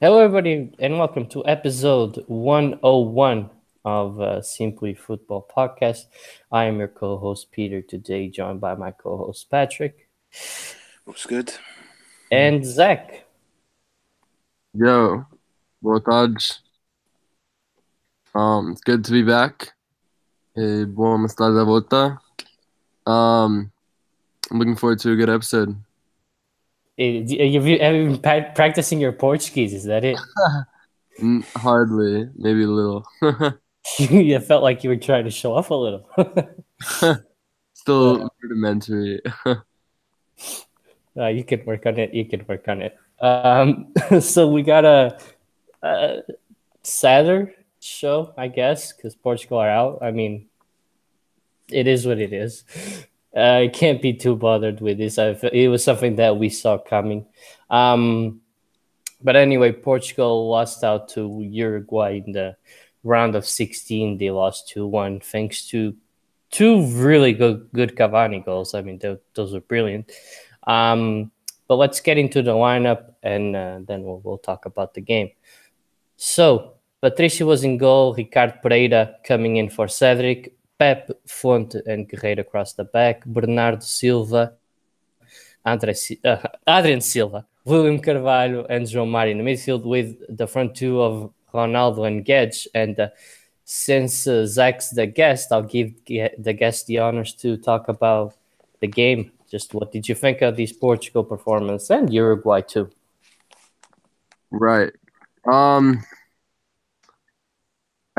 Hello, everybody, and welcome to episode 101 of Simply Football Podcast. I am your co host, Peter, today, joined by my co host, Patrick What's good? and Zach. Yo, boa tarde. It's good to be back. Bom estar de volta. I'm looking forward to a good episode. Have you been practicing your Portuguese? Is that it? Hardly, maybe a little. You felt like you were trying to show off a little. Still rudimentary. You can work on it. You can work on it. So we got a sadder show, I guess, because Portugal are out. I mean, it is what it is. I can't be too bothered with this. It was something that we saw coming. But anyway, Portugal lost out to Uruguay in the round of 16. They lost 2-1 thanks to two really good Cavani goals. I mean, those were brilliant. But let's get into the lineup, and then we'll talk about the game. So, Patricio was in goal, Ricardo Pereira coming in for Cedric, Pep, Fonte, and Guerreiro across the back, Bernardo Silva, Adrian Silva, William Carvalho, and João Mário in the midfield, with the front two of Ronaldo and Guedes. And since Zach's the guest, I'll give the guest the honors to talk about the game. Just what did you think of this Portugal performance and Uruguay too? Right. I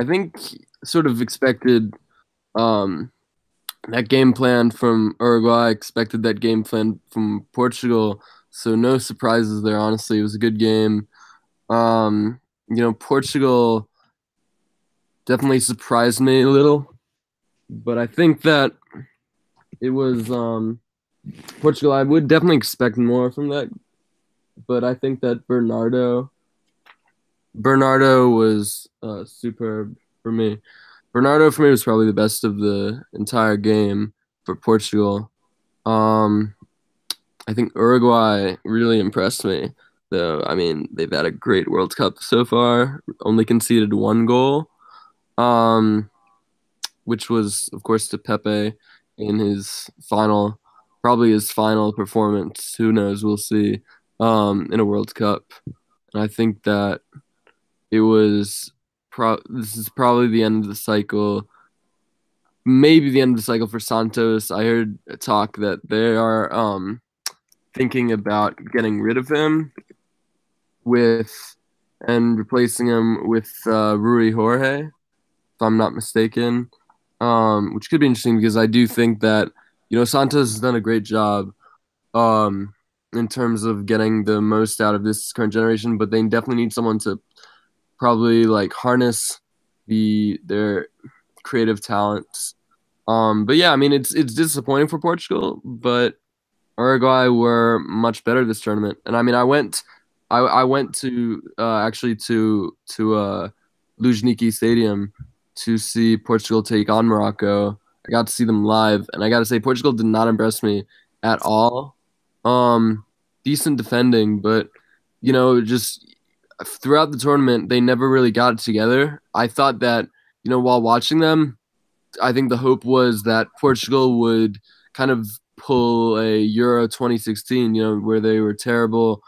think sort of expected that game plan from Uruguay, expected that game plan from Portugal. So no surprises there, honestly. It was a good game. Portugal definitely surprised me a little. But I think that it was Portugal. I would definitely expect more from that. But I think that Bernardo was superb for me. Bernardo for me was probably the best of the entire game for Portugal. I think Uruguay really impressed me, though. I mean, they've had a great World Cup so far. Only conceded one goal, which was, of course, to Pepe in probably his final performance. Who knows? We'll see. In a World Cup, and I think that it was this is probably the end of the cycle. Maybe the end of the cycle for Santos. I heard talk that they are thinking about getting rid of him and replacing him with Rui Jorge, if I'm not mistaken. Which could be interesting because I do think that Santos has done a great job in terms of getting the most out of this current generation, but they definitely need someone to probably harness their creative talents. But yeah, I mean it's disappointing for Portugal, but Uruguay were much better this tournament. And I mean I went to actually to Luzhniki Stadium to see Portugal take on Morocco. I got to see them live, and I got to say Portugal did not impress me at all. Decent defending, but just throughout the tournament, they never really got it together. I thought that, while watching them, I think the hope was that Portugal would kind of pull a Euro 2016, where they were terrible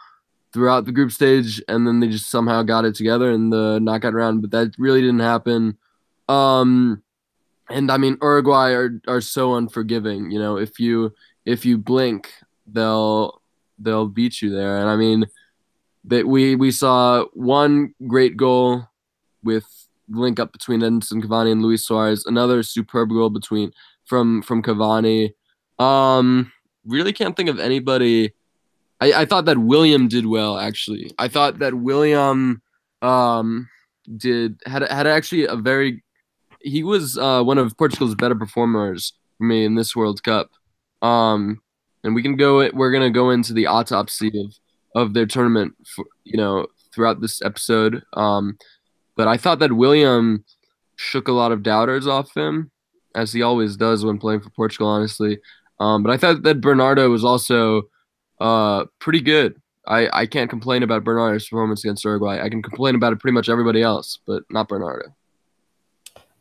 throughout the group stage, and then they just somehow got it together in the knockout round, but that really didn't happen. And I mean, Uruguay are so unforgiving. If you blink, they'll beat you there. And I mean, that we saw one great goal with link up between Edinson Cavani and Luis Suarez. Another superb goal from Cavani. Really can't think of anybody. I thought that William did well, actually. I thought that William had actually a very. He was one of Portugal's better performers for me in this World Cup. And we're gonna go into the autopsy of their tournament throughout this episode. But I thought that William shook a lot of doubters off him, as he always does when playing for Portugal, honestly. But I thought that Bernardo was also pretty good. I can't complain about Bernardo's performance against Uruguay. I can complain about it pretty much everybody else, but not Bernardo.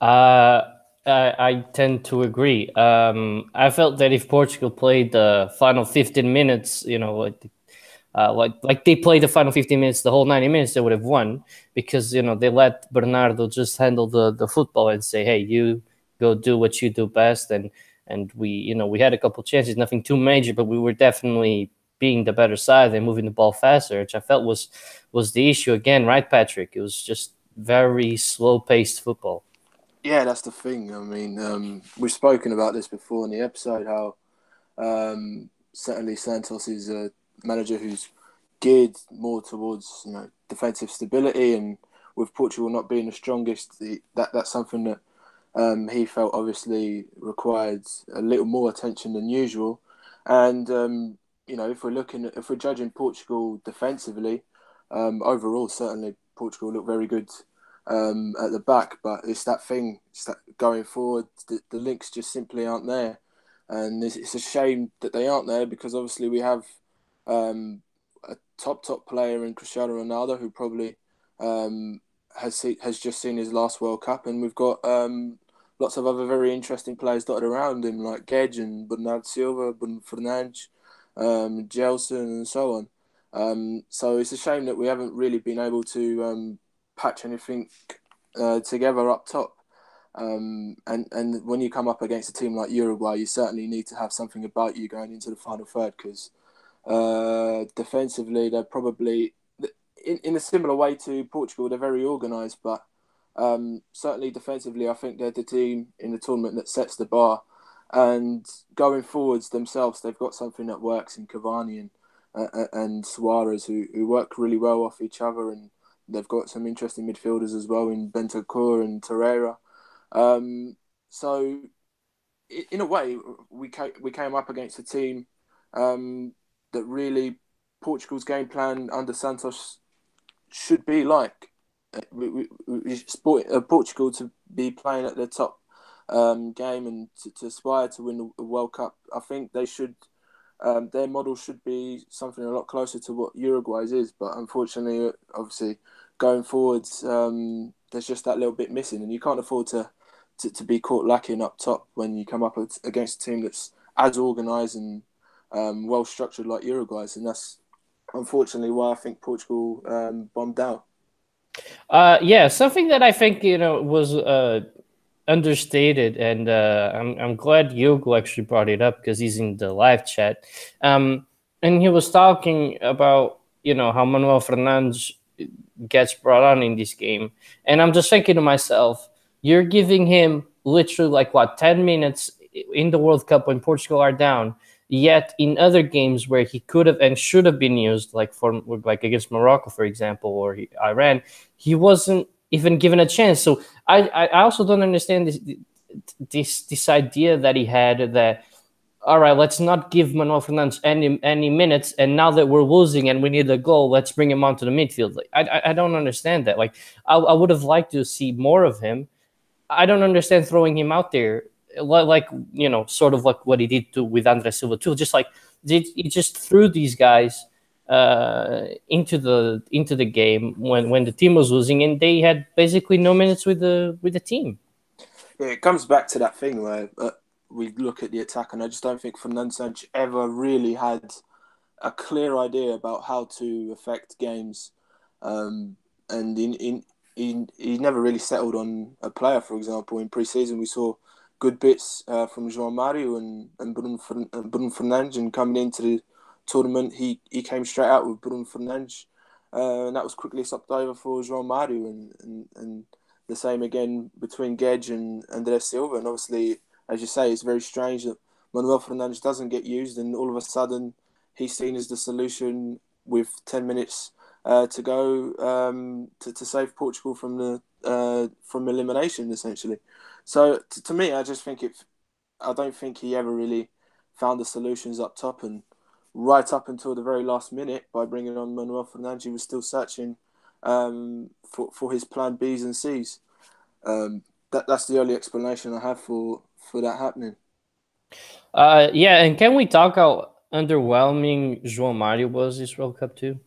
I tend to agree. I felt that if Portugal played the final 15 minutes, like they played the final 15 minutes, the whole 90 minutes, they would have won because they let Bernardo just handle the football and say, "Hey, you go do what you do best." And we had a couple chances, nothing too major, but we were definitely being the better side and moving the ball faster, which I felt was the issue again, right, Patrick? It was just very slow paced football. Yeah, that's the thing. I mean, we've spoken about this before in the episode, how certainly Santos is a manager who's geared more towards defensive stability, and with Portugal not being the strongest, that's something that he felt obviously required a little more attention than usual. And if we're judging Portugal defensively, overall certainly Portugal look very good at the back, but it's that going forward, the links just simply aren't there, and it's a shame that they aren't there because obviously we have a top player in Cristiano Ronaldo who probably has just seen his last World Cup, and we've got lots of other very interesting players dotted around him like Gedge and Bernardo Silva, Bruno Fernandes, Gelson, and so on. So it's a shame that we haven't really been able to patch anything together up top. And when you come up against a team like Uruguay, you certainly need to have something about you going into the final third because defensively they're probably in a similar way to Portugal. They're very organised, but certainly defensively, I think they're the team in the tournament that sets the bar. And going forwards themselves, they've got something that works in Cavani and Suarez, who work really well off each other, and they've got some interesting midfielders as well in Bentancur and Torreira. So, in a way, we came up against a team that really Portugal's game plan under Santos should be like. We expect Portugal to be playing at their top game and to aspire to win the World Cup. I think they should. Their model should be something a lot closer to what Uruguay's is, but unfortunately, obviously, going forwards, there's just that little bit missing, and you can't afford to be caught lacking up top when you come up against a team that's as organised and well structured like Uruguay's, and that's unfortunately why I think Portugal bombed out. Yeah, something that I think was understated, and I'm glad Yogo actually brought it up because he's in the live chat, and he was talking about how Manuel Fernandes gets brought on in this game, and I'm just thinking to myself, you're giving him literally like 10 minutes in the World Cup when Portugal are down. Yet in other games where he could have and should have been used, like against Morocco, for example, or Iran, he wasn't even given a chance. So I also don't understand this idea that he had that, all right, let's not give Manuel Fernandes any minutes, and now that we're losing and we need a goal, let's bring him onto the midfield. Like, I don't understand that. Like I would have liked to see more of him. I don't understand throwing him out there, like sort of like what he did with Andre Silva too. Just like he just threw these guys into the game when the team was losing, and they had basically no minutes with the team. Yeah, it comes back to that thing where we look at the attack, and I just don't think Fernandes ever really had a clear idea about how to affect games, and he never really settled on a player. For example, in pre-season we saw good bits from João Mario and Bruno Fernandes, and coming into the tournament he came straight out with Bruno Fernandes, and that was quickly stopped over for João Mario, and the same again between Gedge and André Silva. And obviously, as you say, it's very strange that Manuel Fernandes doesn't get used, and all of a sudden he's seen as the solution with 10 minutes to go to save Portugal from elimination, essentially. So to me, I just think I don't think he ever really found the solutions up top, and right up until the very last minute, by bringing on Manuel Fernandes, he was still searching for his plan Bs and Cs. That's the only explanation I have for that happening. Yeah, and can we talk underwhelming João Mario was this World Cup too?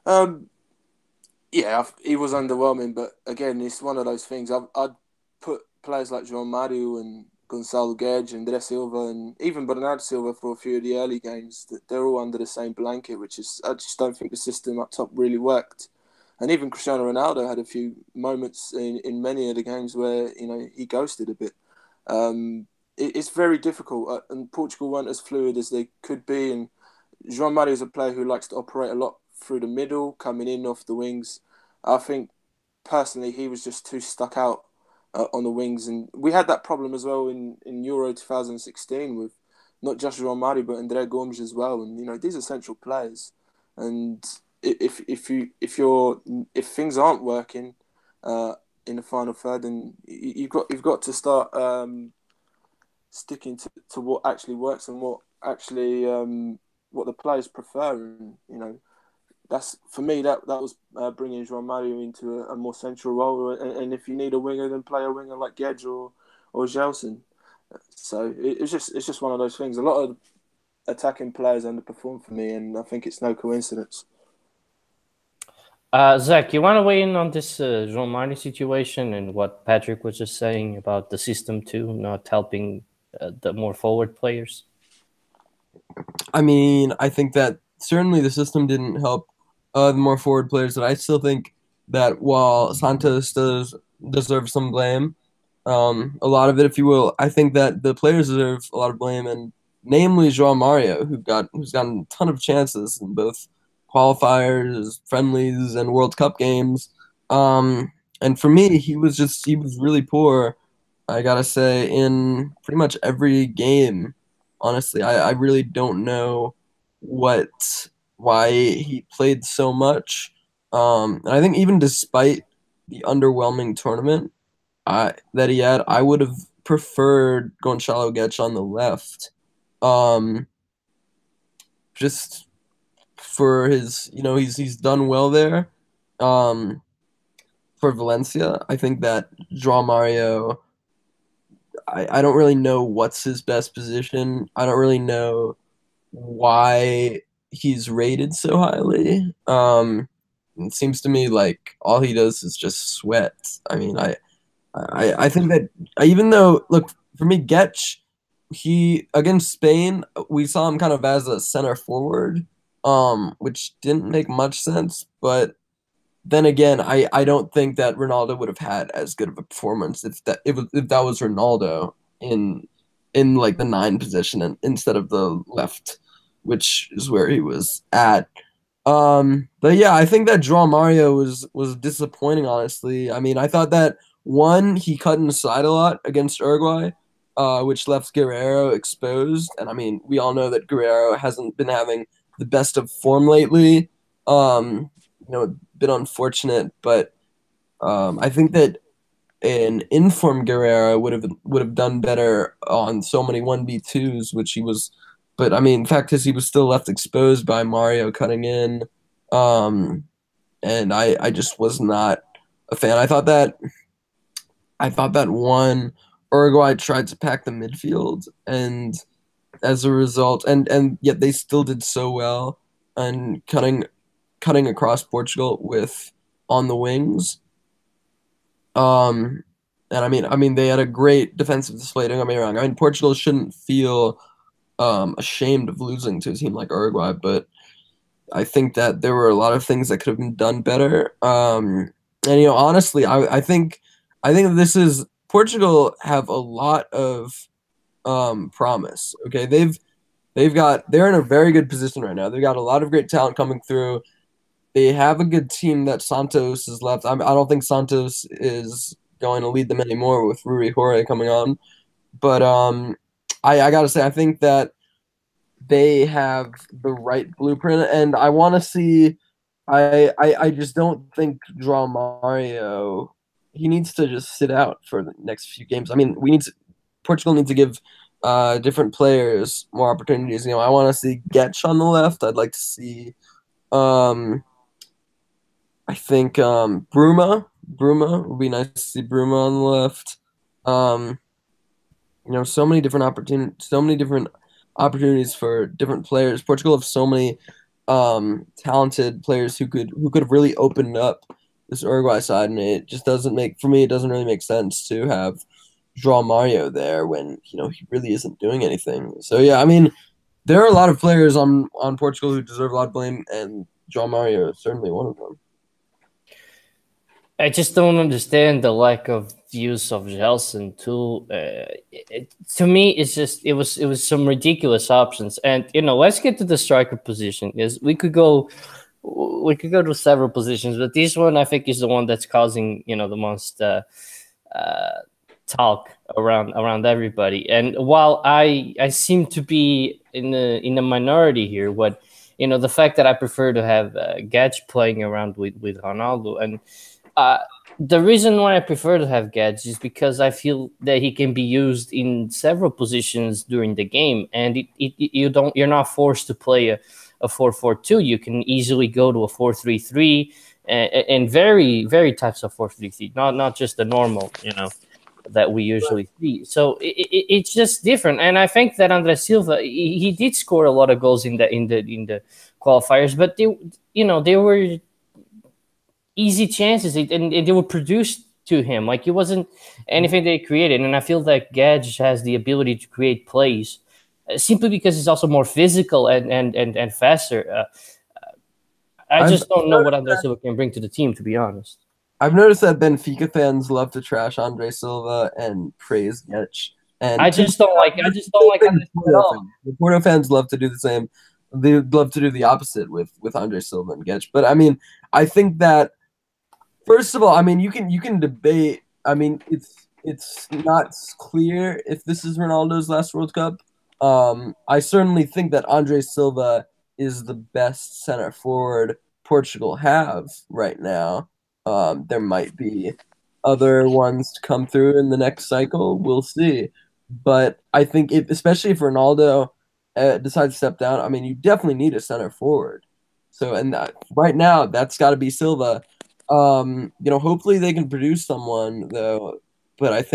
Um, yeah, he was underwhelming, but again, it's one of those things. I'd put players like João Mario and Gonçalo Guedes and André Silva and even Bernardo Silva for a few of the early games. That they're all under the same blanket, which is I just don't think the system up top really worked. And even Cristiano Ronaldo had a few moments in many of the games where he ghosted a bit. It's very difficult, and Portugal weren't as fluid as they could be. And João Mario is a player who likes to operate a lot through the middle, coming in off the wings. I think personally he was just too stuck out on the wings, and we had that problem as well in Euro 2016 with not just João Mario but André Gomes as well. And these are central players, and if things aren't working in the final third, then you've got to start sticking to what actually works and what actually what the players prefer. And that's for me that was bringing João Mario into a more central role. And if you need a winger, then play a winger like Gedge or Gelson. So it's just one of those things. A lot of attacking players underperform for me, and I think it's no coincidence. Zach, you want to weigh in on this João Mario situation and what Patrick was just saying about the system too, not helping the more forward players? I mean, I think that certainly the system didn't help the more forward players, but I still think that while Santos does deserve some blame, a lot of it, if you will, I think that the players deserve a lot of blame, and namely João Mario, who's gotten a ton of chances in both qualifiers, friendlies, and World Cup games. And for me, he was really poor. I gotta say, in pretty much every game. Honestly, I really don't know why he played so much. And I think even despite the underwhelming tournament that he had, I would have preferred Gonçalo Guedes on the left. Um, just for his, he's done well there. Um, for Valencia, I think that João Mario. I don't really know what's his best position. I don't really know why he's rated so highly. It seems to me like all he does is just sweat. I mean, I think that even though, look, for me, Getch, he against Spain, we saw him kind of as a center forward, which didn't make much sense. But then again, I don't think that Ronaldo would have had as good of a performance if that was Ronaldo in like the 9 position instead of the left, which is where he was at. But yeah, I think that João Mario was disappointing, honestly. I mean, I thought that one, he cut inside a lot against Uruguay, which left Guerrero exposed. And I mean, we all know that Guerrero hasn't been having the best of form lately. A bit unfortunate, but I think that an informed Guerrero would have done better on so many 1v2s, which he was. But I mean, fact is, he was still left exposed by Mario cutting in, and I just was not a fan. I thought that one, Uruguay tried to pack the midfield, and as a result, and yet they still did so well and cutting across Portugal with on the wings. And I mean, they had a great defensive display. Don't get me wrong. I mean, Portugal shouldn't feel ashamed of losing to a team like Uruguay, but I think that there were a lot of things that could have been done better. And honestly, I think that this is Portugal have a lot of promise. Okay, they're in a very good position right now. They've got a lot of great talent coming through. They have a good team that Santos has left. I don't think Santos is going to lead them anymore with Rui Jorge coming on. But I got to say, I think that they have the right blueprint, and I want to see. I just don't think João Mario. He needs to just sit out for the next few games. I mean, Portugal needs to give different players more opportunities. I want to see Getch on the left. I'd like to see. I think Bruma would be nice to see Bruma on the left. So many different opportunities, so many different opportunities for different players. Portugal have so many talented players who could have really opened up this Uruguay side, and it just doesn't make for me. It doesn't really make sense to have João Mario there when he really isn't doing anything. So yeah, I mean, there are a lot of players on Portugal who deserve a lot of blame, and João Mario is certainly one of them. I just don't understand the lack of use of Gelson too. To me, it was some ridiculous options, and let's get to the striker position. Is we could go to several positions, but this one I think is the one that's causing the most talk around everybody. And while I seem to be in the minority here, the fact that I prefer to have Gage playing around with Ronaldo, and the reason why I prefer to have Gage is because I feel that he can be used in several positions during the game, and you're not forced to play a 4-4-2. You can easily go to a 4-3-3 and very very types of 4-3-3, not just the normal that we usually see. So it's just different, and I think that Andre Silva he did score a lot of goals in the qualifiers, but they were easy chances, and they were produced to him. Like, it wasn't anything they created. And I feel that Gage has the ability to create plays simply because he's also more physical and faster. I just don't know what Andre Silva can bring to the team, to be honest. I've noticed that Benfica fans love to trash Andre Silva and praise Gage. And I just don't like Andre Silva at all. The Porto fans love to do the same. They love to do the opposite with Andre Silva and Gage. But I mean, I think that first of all, I mean, you can debate. I mean, it's not clear if this is Ronaldo's last World Cup. I certainly think that Andre Silva is the best center forward Portugal have right now. There might be other ones to come through in the next cycle. We'll see. But I think, especially if Ronaldo decides to step down, I mean, you definitely need a center forward. So, and right now, that's got to be Silva. Hopefully they can produce someone, though. But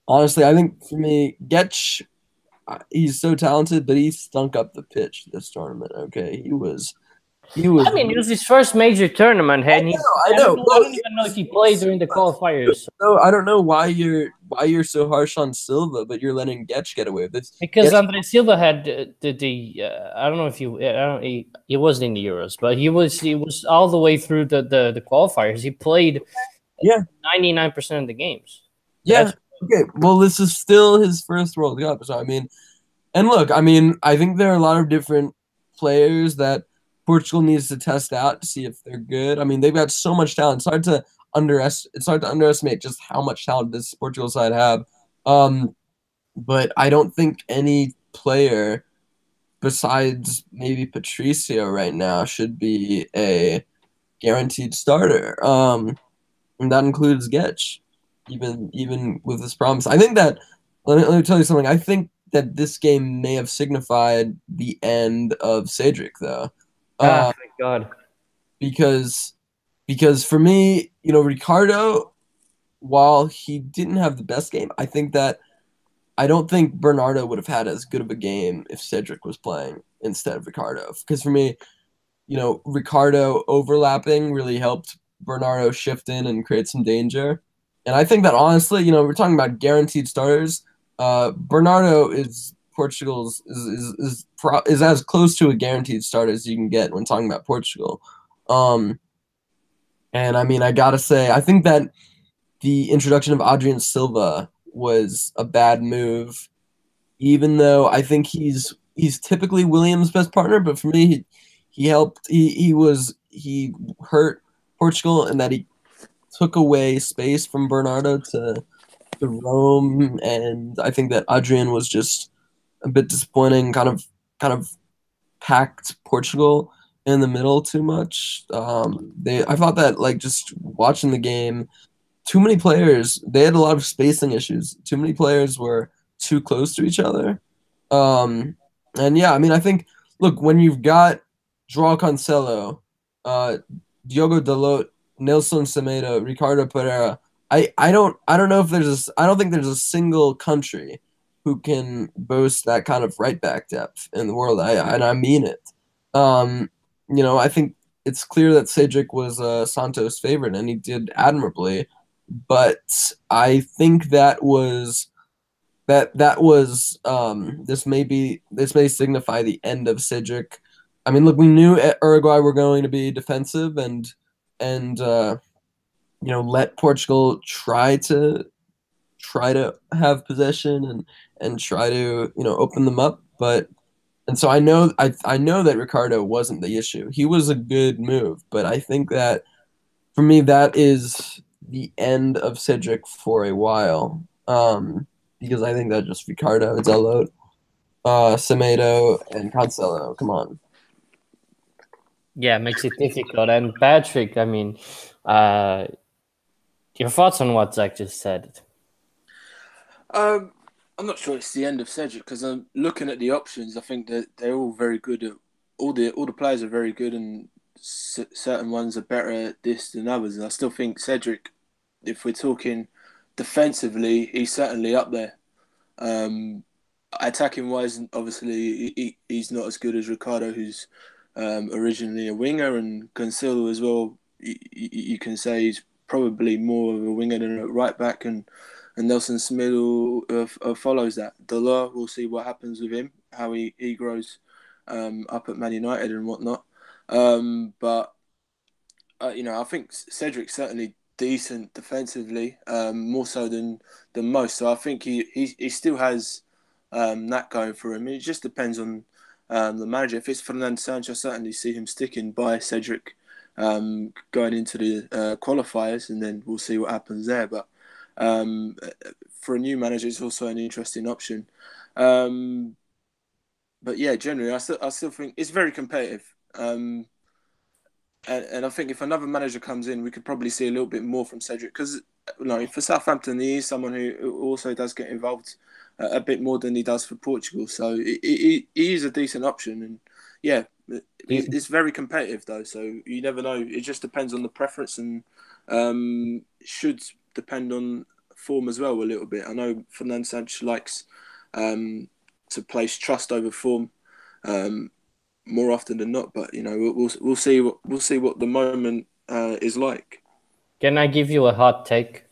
honestly, I think for me, Gage, he's so talented, but he stunk up the pitch this tournament. Okay, he was. I mean, it was his first major tournament, and I know. I don't even know if he played during the qualifiers. No, I don't know why you're so harsh on Silva, but you're letting Gage get away with this. Because Andre Silva had I don't know if he wasn't in the Euros, but he was all the way through the qualifiers. He played 99% of the games. Yeah. Okay. Well, this is still his first World Cup, so I mean, and look, I mean, I think there are a lot of different players that Portugal needs to test out to see if they're good. I mean, they've got so much talent. It's hard to underestimate just how much talent this Portugal side have. But I don't think any player besides maybe Patricio right now should be a guaranteed starter. And that includes Gage, even with this promise. I think that let me tell you something. I think that this game may have signified the end of Cedric, though. Thank God. Because for me, Ricardo, while he didn't have the best game, I don't think Bernardo would have had as good of a game if Cedric was playing instead of Ricardo. Because for me, Ricardo overlapping really helped Bernardo shift in and create some danger. And I think that honestly, we're talking about guaranteed starters. Bernardo is Portugal's is as close to a guaranteed start as you can get when talking about Portugal. And I mean, I gotta say, I think that the introduction of Adrian Silva was a bad move, even though I think he's typically William's best partner. But for me, he hurt Portugal in that he took away space from Bernardo to roam, and I think that Adrian was just a bit disappointing. Kind of packed Portugal in the middle too much. I thought that just watching the game, too many players. They had a lot of spacing issues. Too many players were too close to each other. And yeah, I mean, I think when you've got João Cancelo, Diogo Dalot, Nelson Semedo, Ricardo Pereira, I don't think there's a single country who can boast that kind of right back depth in the world. And I mean it. Um, I think it's clear that Cedric was Santos' favorite, and he did admirably. But I think this may signify the end of Cedric. I mean, look, we knew Uruguay were going to be defensive and let Portugal try to have possession and try to open them up, and so I know that Ricardo wasn't the issue. He was a good move, but I think that for me that is the end of Cedric for a while. Because I think that just Ricardo, Zello, Semedo, and Cancelo. Come on. Yeah, it makes it difficult. And Patrick, I mean, your thoughts on what Zach just said? I'm not sure it's the end of Cedric because I'm looking at the options. I think that they're all very good. All the players are very good, and certain ones are better at this than others. And I still think Cedric, if we're talking defensively, he's certainly up there. Attacking wise, obviously, he's not as good as Ricardo, who's originally a winger, and Cancelo as well. You can say he's probably more of a winger than a right back, and Nelson Semedo follows that. Dollar, we'll see what happens with him, how he grows up at Man United and whatnot. But I think Cedric's certainly decent defensively, more so than most. So I think he still has that going for him. It just depends on the manager. If it's Fernando Santos, I certainly see him sticking by Cedric going into the qualifiers, and then we'll see what happens there. But for a new manager, it's also an interesting option. But yeah, generally, I still think it's very competitive. And I think if another manager comes in, we could probably see a little bit more from Cedric because, for Southampton, he is someone who also does get involved a bit more than he does for Portugal. So he is a decent option, and yeah, it's very competitive though. So you never know. It just depends on the preference, and should depend on form as well a little bit. I know Fernando Sanchez likes to place trust over form. More often than not, but we'll see what the moment is like. Can I give you a hot take?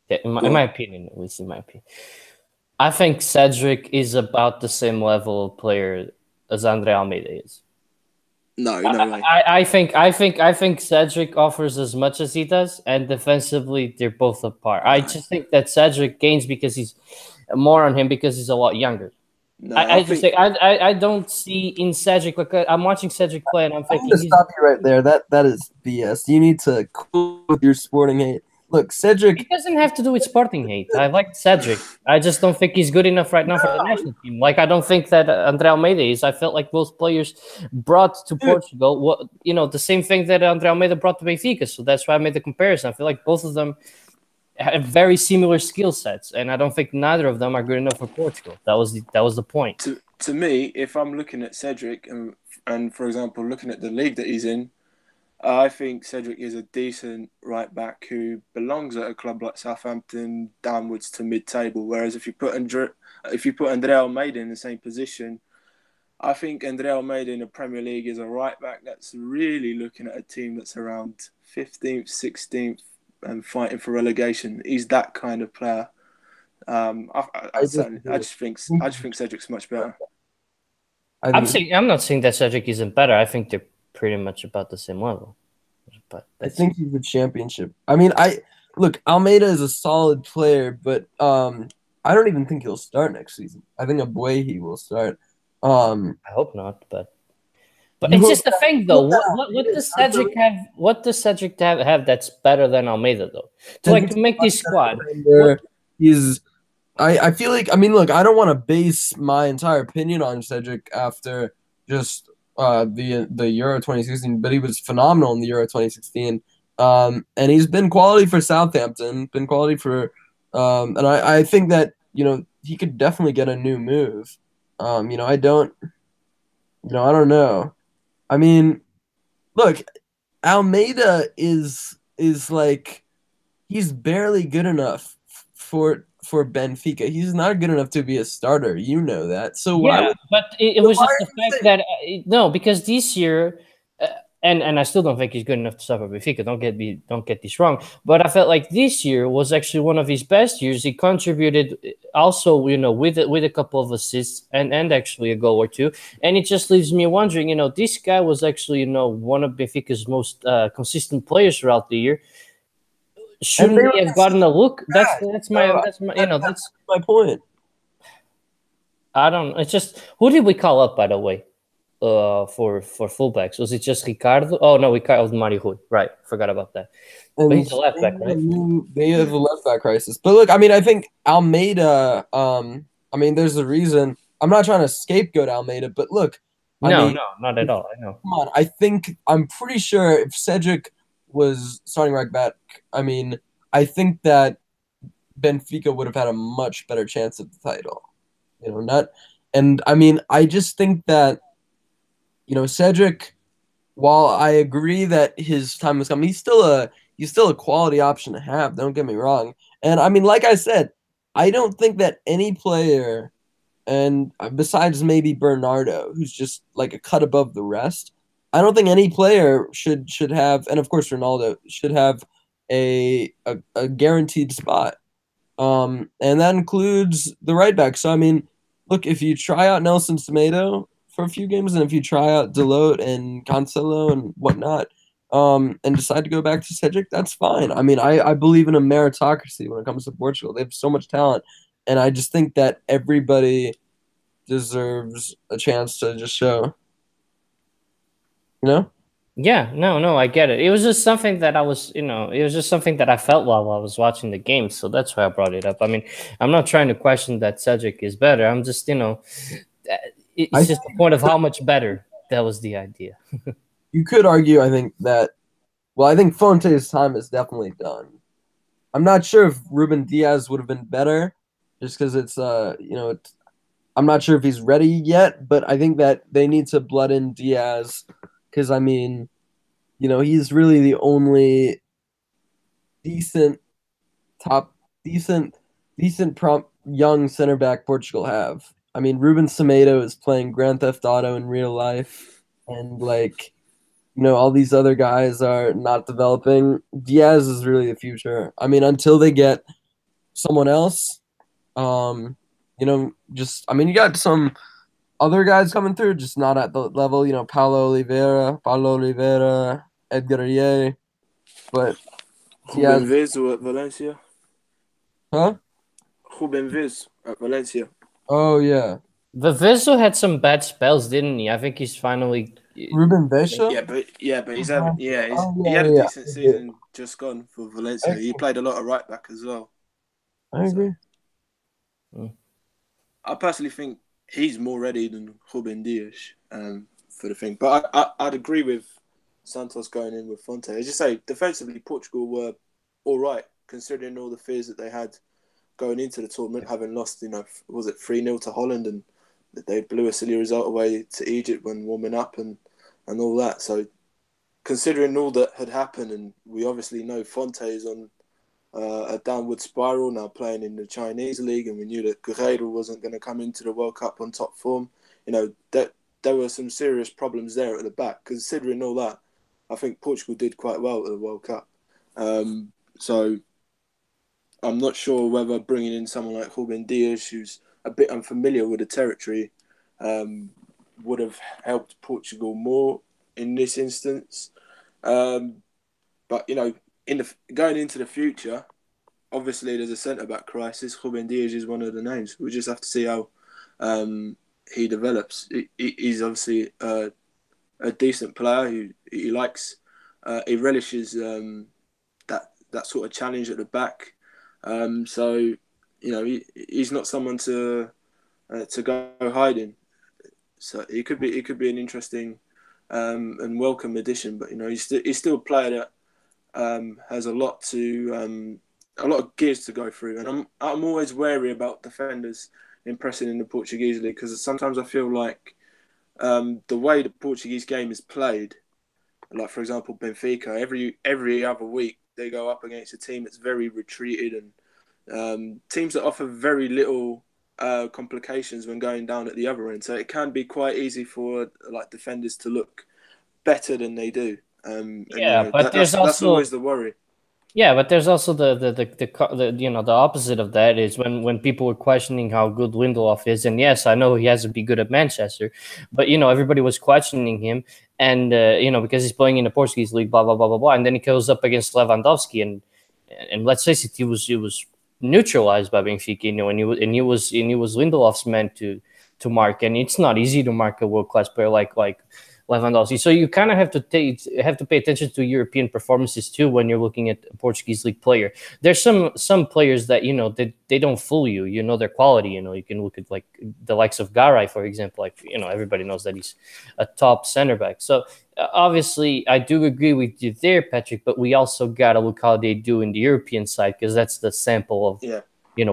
In my opinion, at least in my opinion, I think Cedric is about the same level of player as Andre Almeida is. No way. I think Cedric offers as much as he does, and defensively they're both apart. I just think that Cedric gains because he's more on him because he's a lot younger. No, I don't see in Cedric, like I'm watching Cedric play and I'm thinking. I'm stop you right there. That is BS. You need to cool with your sporting hate. Look, Cedric. It doesn't have to do with sporting hate. I like Cedric. I just don't think he's good enough right now for the national team. Like I don't think that Andre Almeida is. I felt like both players brought to Portugal the same thing that Andre Almeida brought to Benfica. So that's why I made the comparison. I feel like both of them have very similar skill sets, and I don't think neither of them are good enough for Portugal. That was the point. To me, if I'm looking at Cedric and for example looking at the league that he's in, I think Cedric is a decent right back who belongs at a club like Southampton, downwards to mid-table. Whereas if you put Andre Almeida in the same position, I think Andre Almeida in the Premier League is a right back that's really looking at a team that's around 15th, 16th. And fighting for relegation. He's that kind of player. I just think Cedric's much better. I'm not saying that Cedric isn't better. I think they're pretty much about the same level. But I think he's a championship. I mean, look, Almeida is a solid player, but I don't even think he'll start next season. I think Abuehi will start. I hope not, but it's just the thing, though. What does Cedric have? What does Cedric have that's better than Almeida, though? To make this squad, I feel like. I mean, look, I don't want to base my entire opinion on Cedric after just the Euro 2016, but he was phenomenal in the Euro 2016. And he's been quality for Southampton, been quality for, and I think that he could definitely get a new move. I don't know. I mean, look, Almeida is like he's barely good enough for for Benfica. He's not good enough to be a starter. You know that. So why Yeah, would but it so was why just are the you fact saying that no, because this year, uh, and I still don't think he's good enough to stop at Benfica. Don't get this wrong. But I felt like this year was actually one of his best years. He contributed also, with a couple of assists and actually a goal or two. And it just leaves me wondering, this guy was actually one of Benfica's most consistent players throughout the year. and they Shouldn't were he have gotten a look? bad. That's So my that's that's my point. I don't. It's just who did we call up, by the way? For fullbacks, was it just Ricardo? Oh no, we called Mario Rui. Right, forgot about that. But And he's a left back, right? they have a left back crisis. But look, I mean, I think Almeida. I mean, there's a reason. I'm not trying to scapegoat Almeida, but look, I No, mean, no, not at all. I know. come on. I'm pretty sure if Cedric was starting right back, I mean, I think that Benfica would have had a much better chance at the title. Not, and I mean, I just think that Cedric, while I agree that his time has come, he's still a quality option to have. Don't get me wrong. And I mean, like I said, I don't think that any player, and besides maybe Bernardo, who's just like a cut above the rest, I don't think any player should have, and of course Ronaldo should have a guaranteed spot. And that includes the right back. So I mean, look, if you try out Nelson Semedo for a few games, and if you try out Delote and Cancelo and whatnot, and decide to go back to Cedric, that's fine. I mean, I believe in a meritocracy when it comes to Portugal. They have so much talent, and I just think that everybody deserves a chance to just show. You know? Yeah, no, I get it. It was just something that it was just something that I felt while I was watching the game, so that's why I brought it up. I mean, I'm not trying to question that Cedric is better. I'm just, I it's just the point of how much better that was the idea. You could argue. I think that. Well, I think Fonte's time is definitely done. I'm not sure if Ruben Diaz would have been better, just because I'm not sure if he's ready yet, but I think that they need to blood in Diaz because I mean, he's really the only decent top decent decent prompt young center back Portugal have. I mean, Ruben Semedo is playing Grand Theft Auto in real life, and like all these other guys are not developing. Diaz is really the future. I mean, until they get someone else, just I mean, you got some other guys coming through, just not at the level. Paulo Oliveira, Edgar Ye, but Ruben Diaz, Viz at Valencia. huh? Ruben Viz at Valencia. Oh yeah, Viviso had some bad spells, didn't he? I think he's finally. Ruben Vesha. But he's having Oh he yeah, had a yeah, decent season just gone for Valencia. He played a lot of right back as well. I agree. Mm. I personally think he's more ready than Ruben Dias for the thing. But I'd agree with Santos going in with Fonte. As you say, defensively, Portugal were all right, considering all the fears that they had going into the tournament, having lost, was it 3-0 to Holland, and they blew a silly result away to Egypt when warming up and all that. So considering all that had happened, and we obviously know Fonte is on a downward spiral now, playing in the Chinese league, and we knew that Guerreiro wasn't going to come into the World Cup on top form. That there were some serious problems there at the back. Considering all that, I think Portugal did quite well at the World Cup. So I'm not sure whether bringing in someone like Ruben Dias, who's a bit unfamiliar with the territory, would have helped Portugal more in this instance. But going into the future, obviously there's a centre back crisis. Ruben Dias is one of the names. We just have to see how he develops. He's obviously a decent player who he likes. He relishes that sort of challenge at the back. So he's not someone to go hiding. So he could be an interesting and welcome addition. But he's still a player that has a lot of gears to go through, and I'm always wary about defenders impressing in the Portuguese league, because sometimes I feel like the way the Portuguese game is played, like for example Benfica, every other week they go up against a team that's very retreated and teams that offer very little complications when going down at the other end. So it can be quite easy for like defenders to look better than they do. And Yeah, but there's that's also always the worry. Yeah, but there's also the opposite of that is when people were questioning how good Lindelof is, and yes, I know he has to be good at Manchester, but everybody was questioning him, and because he's playing in the Portuguese league, blah blah blah blah blah, and then he goes up against Lewandowski, and let's face it, he was neutralized by Benfica, and he was Lindelof's man to mark, and it's not easy to mark a world class player like Lewandowski. So you kind of have to pay attention to European performances too when you're looking at a Portuguese league player. There's some players that they don't fool you. You know their quality. You can look at like the likes of Garay, for example. Like everybody knows that he's a top center back. So obviously I do agree with you there, Patrick. But we also gotta look how they do in the European side because that's the sample of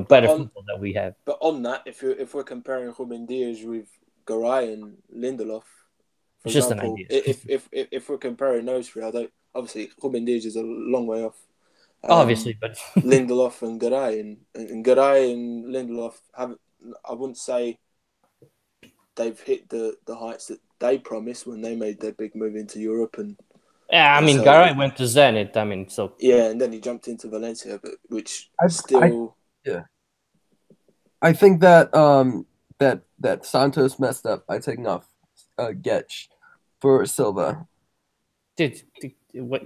better football that we have. But on that, if we're comparing Ruben Dias with Garay and Lindelof. For It's just example, an idea. if we're comparing those three, obviously Ruben Dias is a long way off. Obviously, but Lindelof and Garay and Garay and Lindelof have, I wouldn't say they've hit the heights that they promised when they made their big move into Europe yeah, I mean, so, Garay went to Zenit. I mean, so yeah, and then he jumped into Valencia, but I think that that Santos messed up by taking off Getch for Silva. What?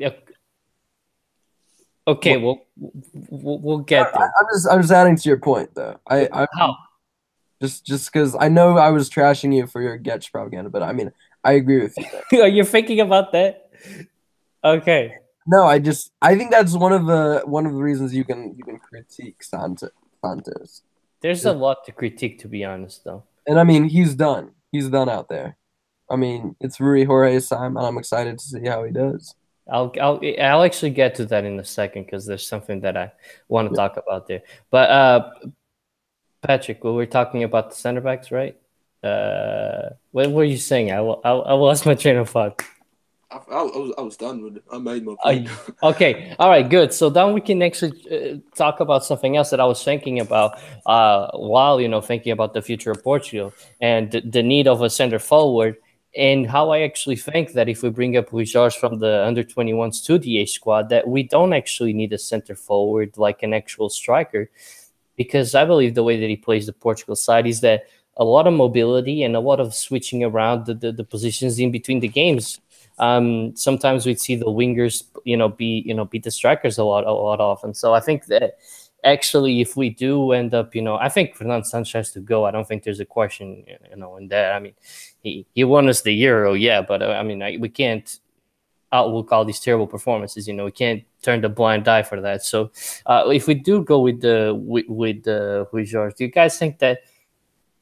Okay, we'll get there. I'm just adding to your point though. How? Just because I know I was trashing you for your Getch propaganda, but I mean I agree with you there. Are you thinking about that? Okay. No, I think that's one of the reasons you can critique Santos. There's a lot to critique, to be honest, though. And I mean, he's done. He's done out there. I mean, it's Rui Jorge's time, and I'm excited to see how he does. I'll actually get to that in a second because there's something that I want to talk about there. But Patrick, we were talking about the center backs, right? What were you saying? I lost my train of thought. I was done with it. I made my point. Okay, all right, good. So then we can actually talk about something else that I was thinking about while thinking about the future of Portugal and the need of a center forward, and how I actually think that if we bring up Luis Jorge from the under-21s to the A squad, that we don't actually need a center forward like an actual striker, because I believe the way that he plays the Portugal side is that a lot of mobility and a lot of switching around the positions in between the games. Sometimes we'd see the wingers, beat the strikers a lot often. So I think that actually, if we do end up, I think Fernando Sanchez to go. I don't think there's a question, in that. I mean, he won us the Euro, yeah, but I mean, we can't outlook all these terrible performances. We can't turn the blind eye for that. So if we do go with Jorge, do you guys think that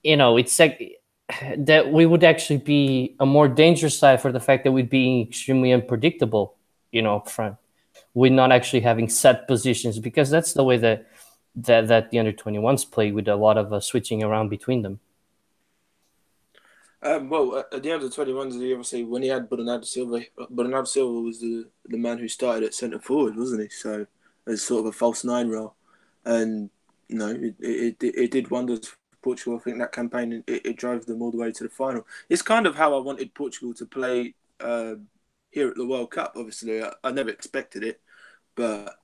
it's like that we would actually be a more dangerous side for the fact that we'd be extremely unpredictable, up front, with not actually having set positions, because that's the way that the under-21s play, with a lot of switching around between them. Well, at the under-21s, obviously, when he had Bernardo Silva was the man who started at centre forward, wasn't he? So as sort of a false nine role, and it did wonders for Portugal. I think that campaign it drove them all the way to the final. It's kind of how I wanted Portugal to play here at the World Cup. Obviously, I never expected it, but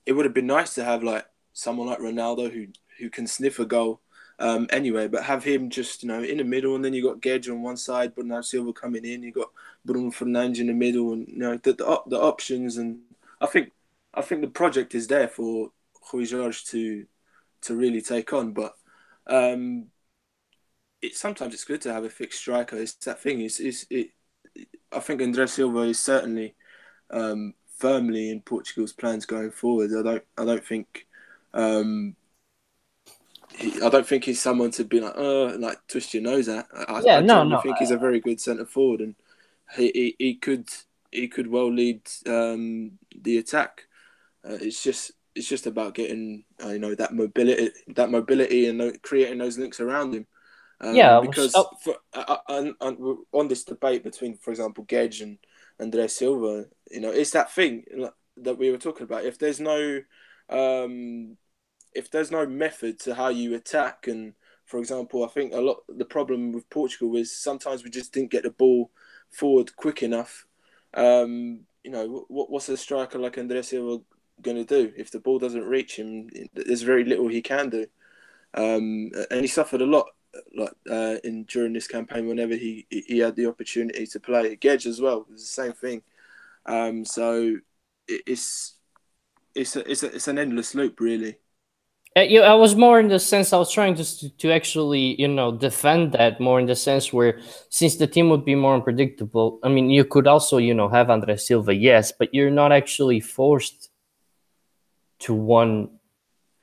it would have been nice to have like someone like Ronaldo who can sniff a goal anyway, but have him just in the middle, and then you got Gedge on one side, but now Silva coming in. You got Bruno Fernandes in the middle, and the options. And I think the project is there for Rui Jorge to really take on, but. Sometimes it's good to have a fixed striker. It's that thing. I think André Silva is certainly firmly in Portugal's plans going forward. I don't think he's someone to be like twist your nose at. I think he's a very good centre forward, and he could well lead the attack. It's just about getting that mobility and creating those links around him. Because on this debate between, for example, Gedge and André Silva, it's that thing that we were talking about. If there's no if there's no method to how you attack, and for example, I think the problem with Portugal is sometimes we just didn't get the ball forward quick enough. What's a striker like André Silva going to do if the ball doesn't reach him? There's very little he can do, and he suffered a lot during this campaign whenever he had the opportunity to play. Gedge as well was the same thing. So it's an endless loop, really. I was more in the sense I was trying to actually defend that more in the sense where since the team would be more unpredictable. I mean, you could also have André Silva, yes, but you're not actually forced to one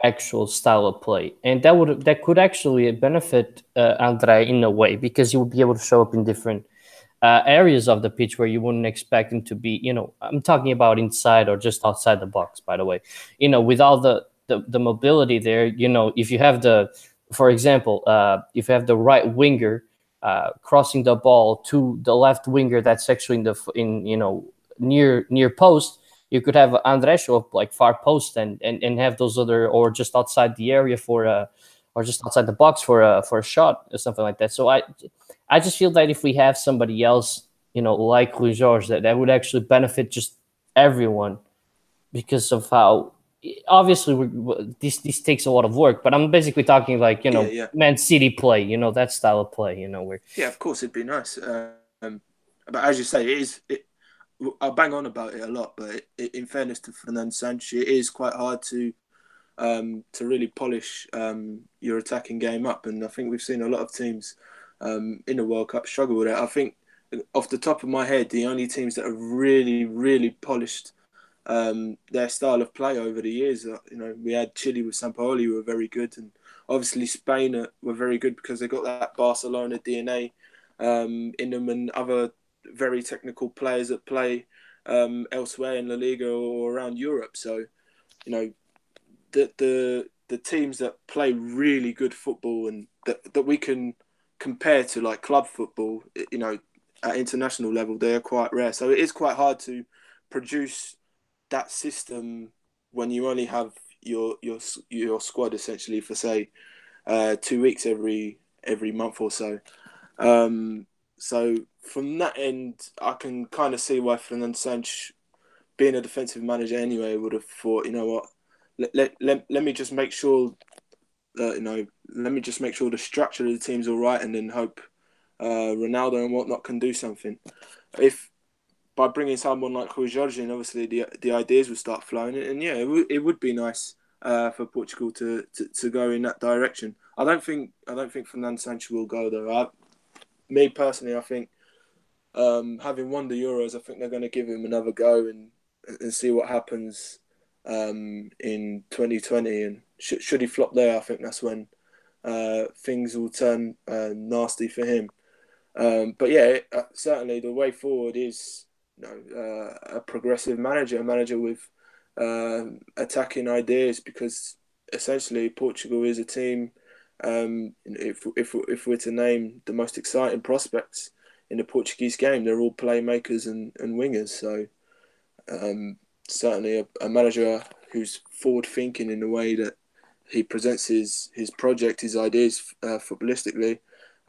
actual style of play, and that could actually benefit André in a way because he would be able to show up in different areas of the pitch where you wouldn't expect him to be. I'm talking about inside or just outside the box, by the way. With all the mobility there, if you have for example, if you have the right winger crossing the ball to the left winger that's actually near post, you could have André show up like far post and have those other, or just outside the area or just outside the box for a shot or something like that. So I just feel that if we have somebody else, like Rui Jorge, that would actually benefit just everyone because of how obviously this takes a lot of work. But I'm basically talking like Man City play, that style of play, where of course it'd be nice. But as you say, I'll bang on about it a lot, but in fairness to Fernando Santos, it is quite hard to really polish your attacking game up, and I think we've seen a lot of teams in the World Cup struggle with it. I think off the top of my head, the only teams that have really, really polished their style of play over the years, we had Chile with Sampaoli, who were very good, and obviously Spain were very good because they got that Barcelona DNA in them, and other very technical players that play elsewhere in La Liga or around Europe. So, the teams that play really good football and that we can compare to like club football, at international level, they are quite rare. So it is quite hard to produce that system when you only have your squad essentially for say 2 weeks every month or so. So from that end, I can kind of see why Fernando Santos, being a defensive manager anyway, would have thought, you know what, let me just make sure that, let me just make sure the structure of the team's all right, and then hope Ronaldo and whatnot can do something. If by bringing someone like Rui Jorge in, obviously the ideas would start flowing, and it would be nice for Portugal to go in that direction. I don't think Fernando Santos will go though. Me personally, I think having won the Euros, I think they're going to give him another go and see what happens in 2020. And should he flop there, I think that's when things will turn nasty for him. But yeah, certainly the way forward is a progressive manager, a manager with attacking ideas, because essentially Portugal is a team. If we're to name the most exciting prospects in the Portuguese game, they're all playmakers and wingers. So certainly a manager who's forward thinking in the way that he presents his project, his ideas footballistically.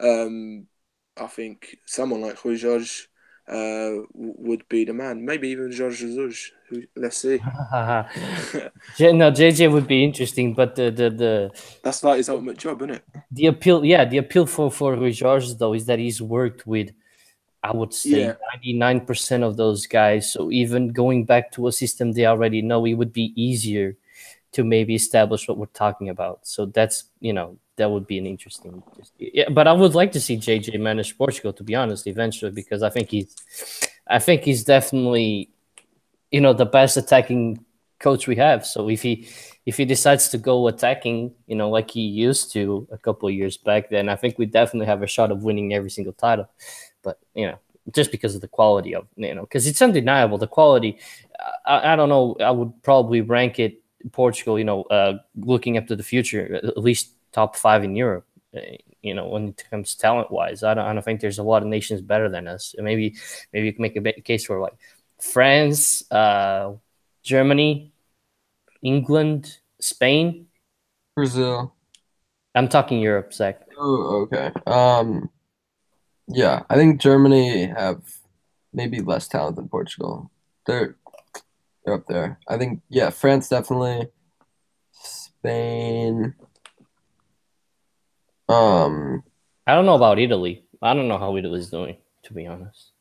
I think someone like Rui Jorge would be the man. Maybe even Jorge Jesus. Let's see. No, JJ would be interesting, but the that's like his ultimate job, isn't it? The appeal for Rui Jorge though is that he's worked with, I would say, 99% of those guys. So even going back to a system they already know, it would be easier to maybe establish what we're talking about. So that's, that would be an interesting. Yeah, but I would like to see JJ manage Portugal, to be honest, eventually, because I think he's definitely, the best attacking coach we have. So if he decides to go attacking, like he used to a couple of years back, then I think we definitely have a shot of winning every single title. But just because of the quality of, because it's undeniable, the quality. I don't know. I would probably rank it Portugal. Looking up to the future, at least top 5 in Europe. When it comes talent wise, I don't think there's a lot of nations better than us. Maybe you can make a case for like France, Germany, England, Spain. Brazil. I'm talking Europe, Zach. Oh, okay. Yeah, I think Germany have maybe less talent than Portugal. They're they're up there. I think yeah, France definitely. Spain. Um, I don't know about Italy. I don't know how Italy's doing, to be honest.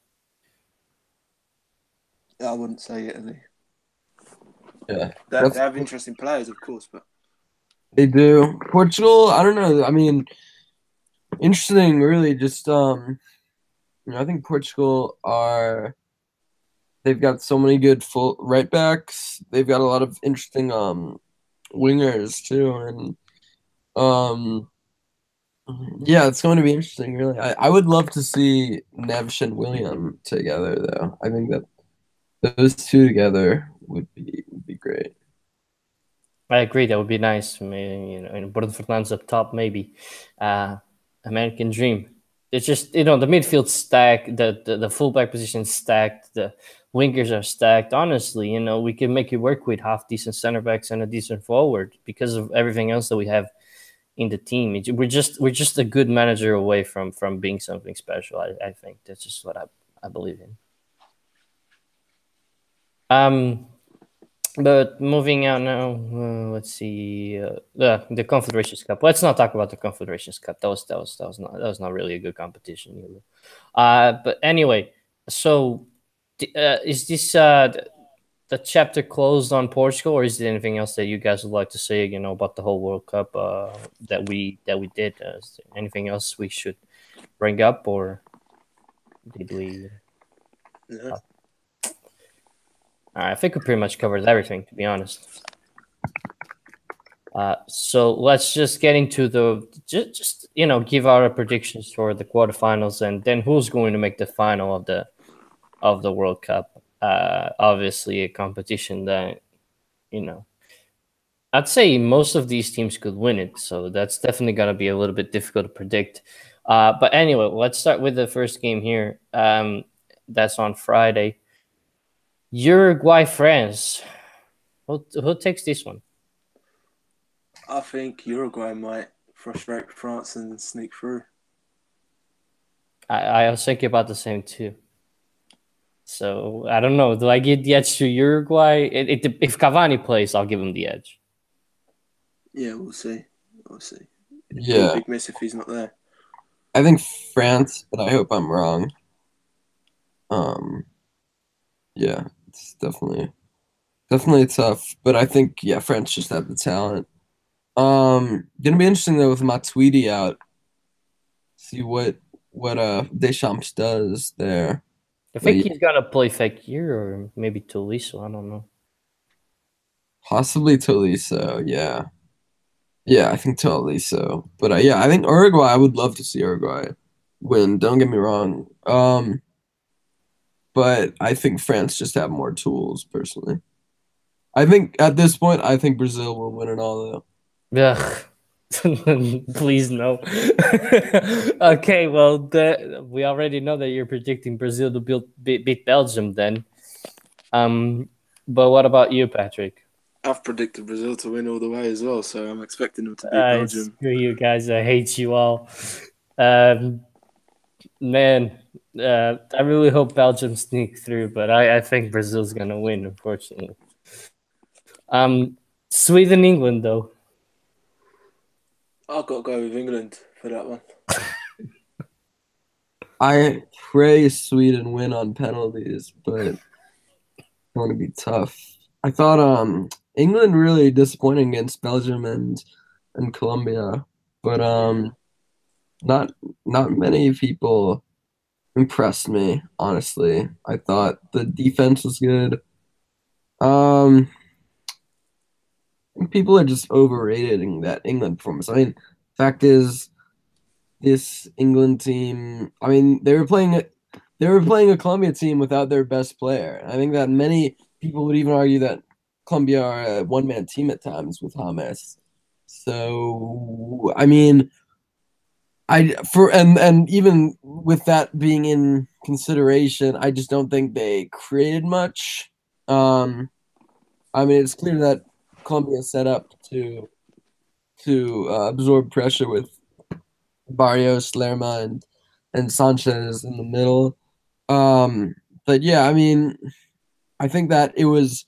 I wouldn't say Italy. yeah, They that's have interesting players, of course, but they do. Portugal, I don't know. I mean, interesting, really. Just I think Portugal are they've got so many good full right backs. They've got a lot of interesting wingers too, and um yeah, it's going to be interesting. Really, I would love to see Neves and William together, though. I think that those two together would be great. I agree. That would be nice. Maybe, and Bruno Fernandes up top, maybe. Uh, American dream. It's just the midfield stacked, the fullback position stacked, the wingers are stacked. Honestly, we can make it work with half decent center backs and a decent forward because of everything else that we have in the team. We're just a good manager away from being something special. I think that's just what I believe in. Um, But moving on now, let's see the Confederations Cup. Let's not talk about the Confederations Cup. That was not really a good competition either. But anyway, so is this the chapter closed on Portugal, or is there anything else that you guys would like to say? About the whole World Cup that we did. Is there anything else we should bring up, or did we? yeah. I think we pretty much covered everything, to be honest. So let's just get into the just give our predictions for the quarterfinals and then who's going to make the final of the World Cup. Obviously, a competition that you know I'd say most of these teams could win it, so that's definitely going to be a little bit difficult to predict. But anyway, let's start with the first game here. That's on Friday. Uruguay, France. Who takes this one? I think Uruguay might frustrate France and sneak through. I was thinking about the same too. So I don't know. Do I give the edge to Uruguay? If Cavani plays, I'll give him the edge. Yeah, we'll see. We'll see. It'd be a Yeah, big miss if he's not there. I think France, but I hope I'm wrong. Um, yeah, it's definitely tough, but I think yeah, France just have the talent. Gonna be interesting though with Matuidi out. See what Deschamps does there. I But think yeah, he's gonna play Fekir or maybe Tolisso. I don't know. possibly Tolisso. Yeah, yeah, I think Tolisso. But yeah, I think Uruguay. I would love to see Uruguay win. Don't get me wrong. But I think France just have more tools personally. I think at this point, I think Brazil will win it all though. Ugh. Please no. Okay, well, we already know that you're predicting Brazil to beat Belgium. Then, but what about you, Patrick? I've predicted Brazil to win all the way as well, so I'm expecting them to beat Belgium. Screw you guys. I hate you all. Um, Man, I really hope Belgium sneak through, but I think Brazil's gonna win, unfortunately. Sweden, England, though. I've got to go with England for that one. I pray Sweden win on penalties, but it's going to be tough. I thought England really disappointing against Belgium and Colombia, but not not many people impressed me, honestly. I thought the defense was good. Um, People are just overrating that England performance. I mean, fact is, this England team. I mean, they were playing a Colombia team without their best player. I think that many people would even argue that Colombia are a one-man team at times with James. So, I mean, and even with that being in consideration, I just don't think they created much. Um, I mean, it's clear that Colombia is set up to to absorb pressure with Barrios, Lerma, and Sanchez in the middle. But yeah, I mean, I think that it was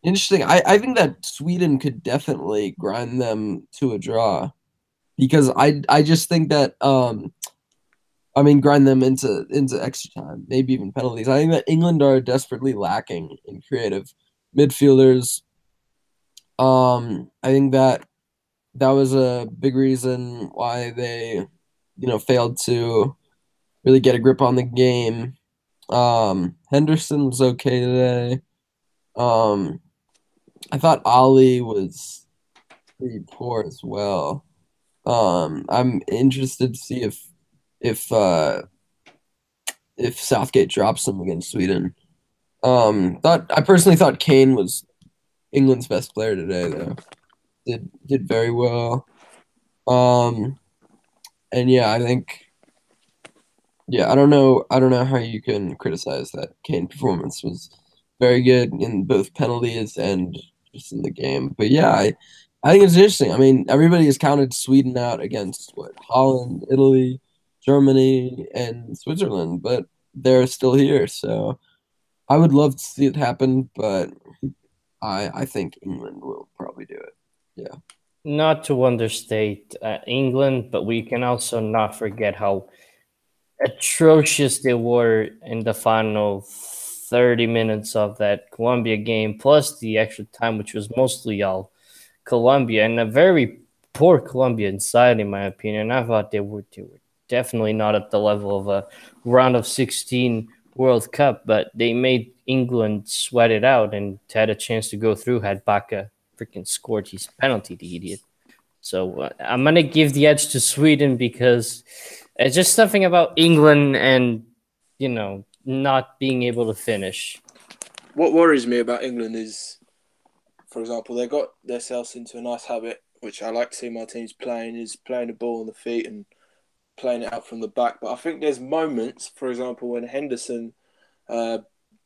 interesting. I think that Sweden could definitely grind them to a draw because I just think that I mean grind them into extra time, maybe even penalties. I think that England are desperately lacking in creative midfielders. I think that that was a big reason why they, failed to really get a grip on the game. Henderson was okay today. Um, I thought Ali was pretty poor as well. I'm interested to see if if Southgate drops him against Sweden. Thought I personally thought Kane was England's best player today, though. Did very well. Um, and yeah, I think yeah, I don't know how you can criticize that Kane performance was very good in both penalties and just in the game. But yeah, I think it's interesting. I mean, everybody has counted Sweden out against what Holland, Italy, Germany, and Switzerland, but they're still here. So I would love to see it happen, but I think England will probably do it. Yeah. Not to understate England, but we can also not forget how atrocious they were in the final 30 minutes of that Colombia game, plus the extra time, which was mostly all Colombia, and a very poor Colombian side, in my opinion. I thought they were definitely not at the level of a round of 16 World Cup, but they made England sweat it out and had a chance to go through had Baca freaking scored his penalty, the idiot. So I'm going to give the edge to Sweden because it's just something about England and, not being able to finish. What worries me about England is, for example, they got themselves into a nice habit, which I like to see my teams playing, is playing the ball on the feet and playing it out from the back. But I think there's moments, for example, when Henderson uh,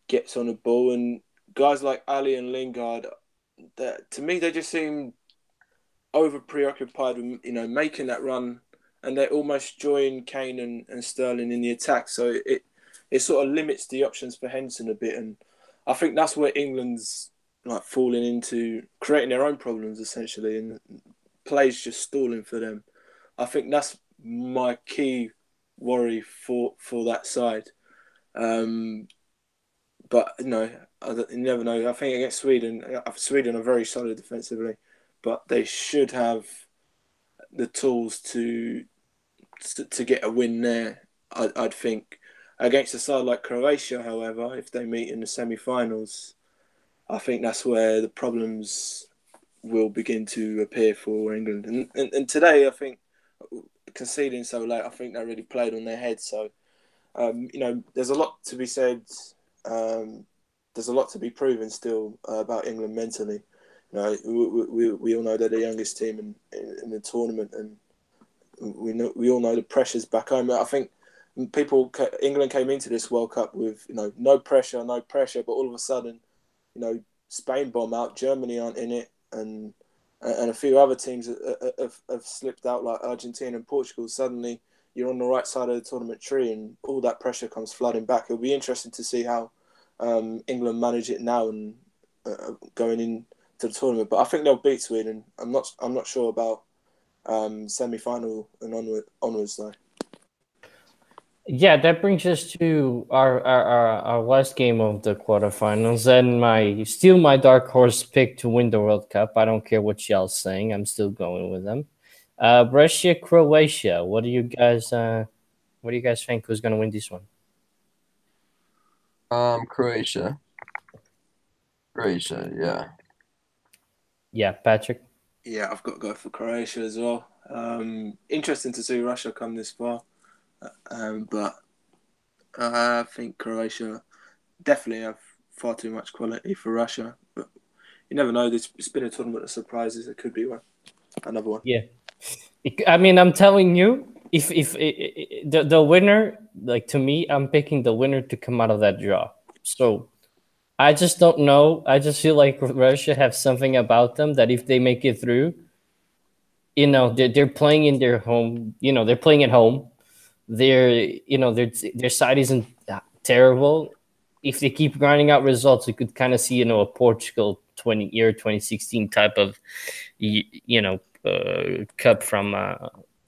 gets on the ball and guys like Ali and Lingard, that to me they just seem over preoccupied with making that run, and they almost join Kane and Sterling in the attack. So it sort of limits the options for Henderson a bit, and I think that's where England's like falling into creating their own problems essentially, and plays just stalling for them. I think that's my key worry for that side. Um, but you never know. I think against Sweden are very solid defensively, but they should have the tools to get a win there. I'd think against a side like Croatia, however, if they meet in the semi-finals, I think that's where the problems will begin to appear for England. And today, I think conceding so late, I think that really played on their head. So, there's a lot to be said. There's a lot to be proven still about England mentally. We all know they're the youngest team in the tournament, and we all know the pressures back home. I think England came into this World Cup with no pressure, but all of a sudden, Spain bomb out, Germany aren't in it, and a few other teams have slipped out like Argentina and Portugal. Suddenly, you're on the right side of the tournament tree, and all that pressure comes flooding back. It'll be interesting to see how England manage it now and going into the tournament. But I think they'll beat Sweden. I'm not sure about semi-final and onwards though. Yeah, that brings us to our last game of the quarterfinals, and my dark horse pick to win the World Cup. I don't care what y'all saying. I'm still going with them. Russia, Croatia. What do you guys think? Who's going to win this one? Croatia. Croatia, yeah. Yeah, Patrick. Yeah, I've got to go for Croatia as well. Interesting to see Russia come this far, but I think Croatia definitely have far too much quality for Russia. But you never know. It's been a tournament of surprises. It could be another one. Yeah, I mean, I'm telling you, if the winner, like to me, I'm picking the winner to come out of that draw. So I just don't know. I just feel like Russia have something about them that if they make it through, they're playing in their home. They're playing at home. Their side isn't terrible. If they keep grinding out results, you could kind of see a Portugal 2016 type of cup from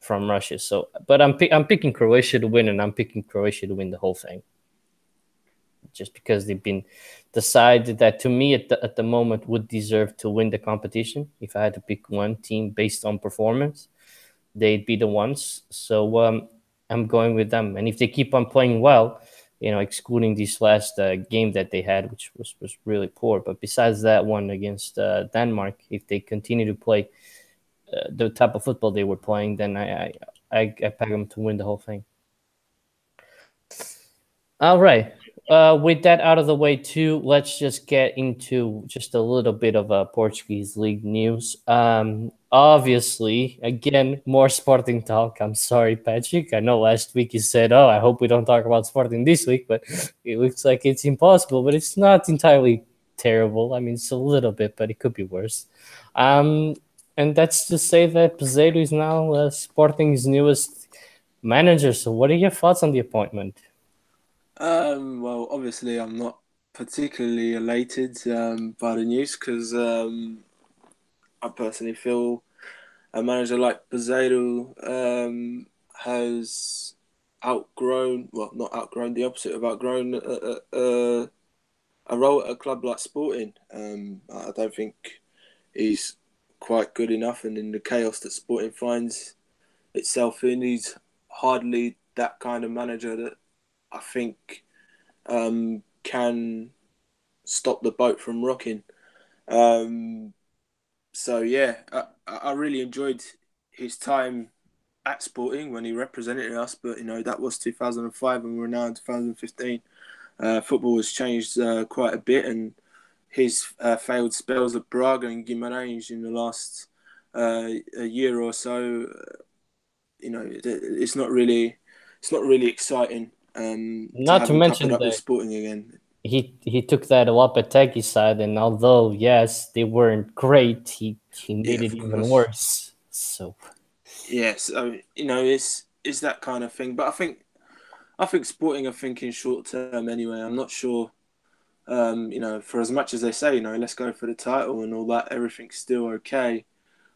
Russia. So, but I'm picking Croatia to win, and I'm picking Croatia to win the whole thing, just because they've been decided that, to me, at the moment, would deserve to win the competition. If I had to pick one team based on performance, they'd be the ones. So I'm going with them. And if they keep on playing well, excluding this last game that they had, which was really poor, but besides that one against Denmark, if they continue to play the type of football they were playing, then I peg them to win the whole thing. All right. With that out of the way too, let's just get into just a little bit of Portuguese league news. Obviously, again, more Sporting talk. I'm sorry, Patrick. I know last week you said, "Oh, I hope we don't talk about Sporting this week," but it looks like it's impossible. But it's not entirely terrible. I mean, it's a little bit, but it could be worse. And that's to say that Peseiro is now Sporting's newest manager. So, what are your thoughts on the appointment? Well, obviously, I'm not particularly elated by the news because I personally feel a manager like Peseiro has outgrown, well, not outgrown, the opposite of outgrown a role at a club like Sporting. I don't think he's quite good enough, and in the chaos that Sporting finds itself in, he's hardly that kind of manager that I think can stop the boat from rocking. So yeah, I really enjoyed his time at Sporting when he represented us, but that was 2005 and we're now in 2015. Football has changed quite a bit, and his failed spells at Braga and Guimarães in the last a year or so, it's not really exciting. Not to mention up with that Sporting again. he took that Lopetegui side, and although yes, they weren't great, he made it even worse. So yeah, so it's that kind of thing. But I think Sporting are thinking short term anyway. I'm not sure. For as much as they say, let's go for the title and all that, everything's still okay.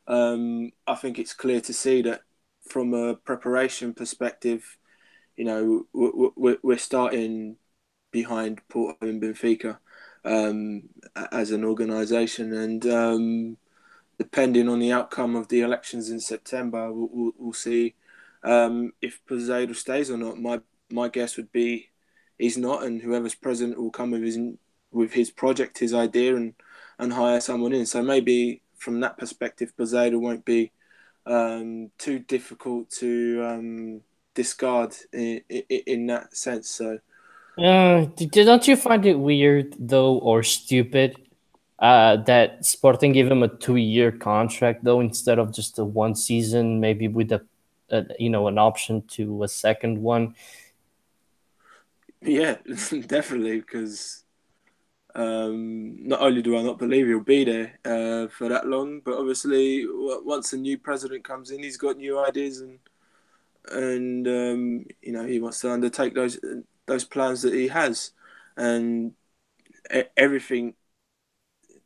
I think it's clear to see that from a preparation perspective, we're starting behind Porto and Benfica as an organisation, and depending on the outcome of the elections in September, we'll see if Peseiro stays or not. My guess would be he's not, and whoever's president will come with his project, his idea, and hire someone in. So maybe from that perspective, Peseiro won't be too difficult to discard in that sense. So, don't you find it weird though, or stupid, that Sporting gave him a 2-year contract though, instead of just a 1 season, maybe with an option to a second one? Yeah, definitely, because not only do I not believe he'll be there for that long, but obviously once a new president comes in, he's got new ideas, and he wants to undertake those plans that he has, and everything.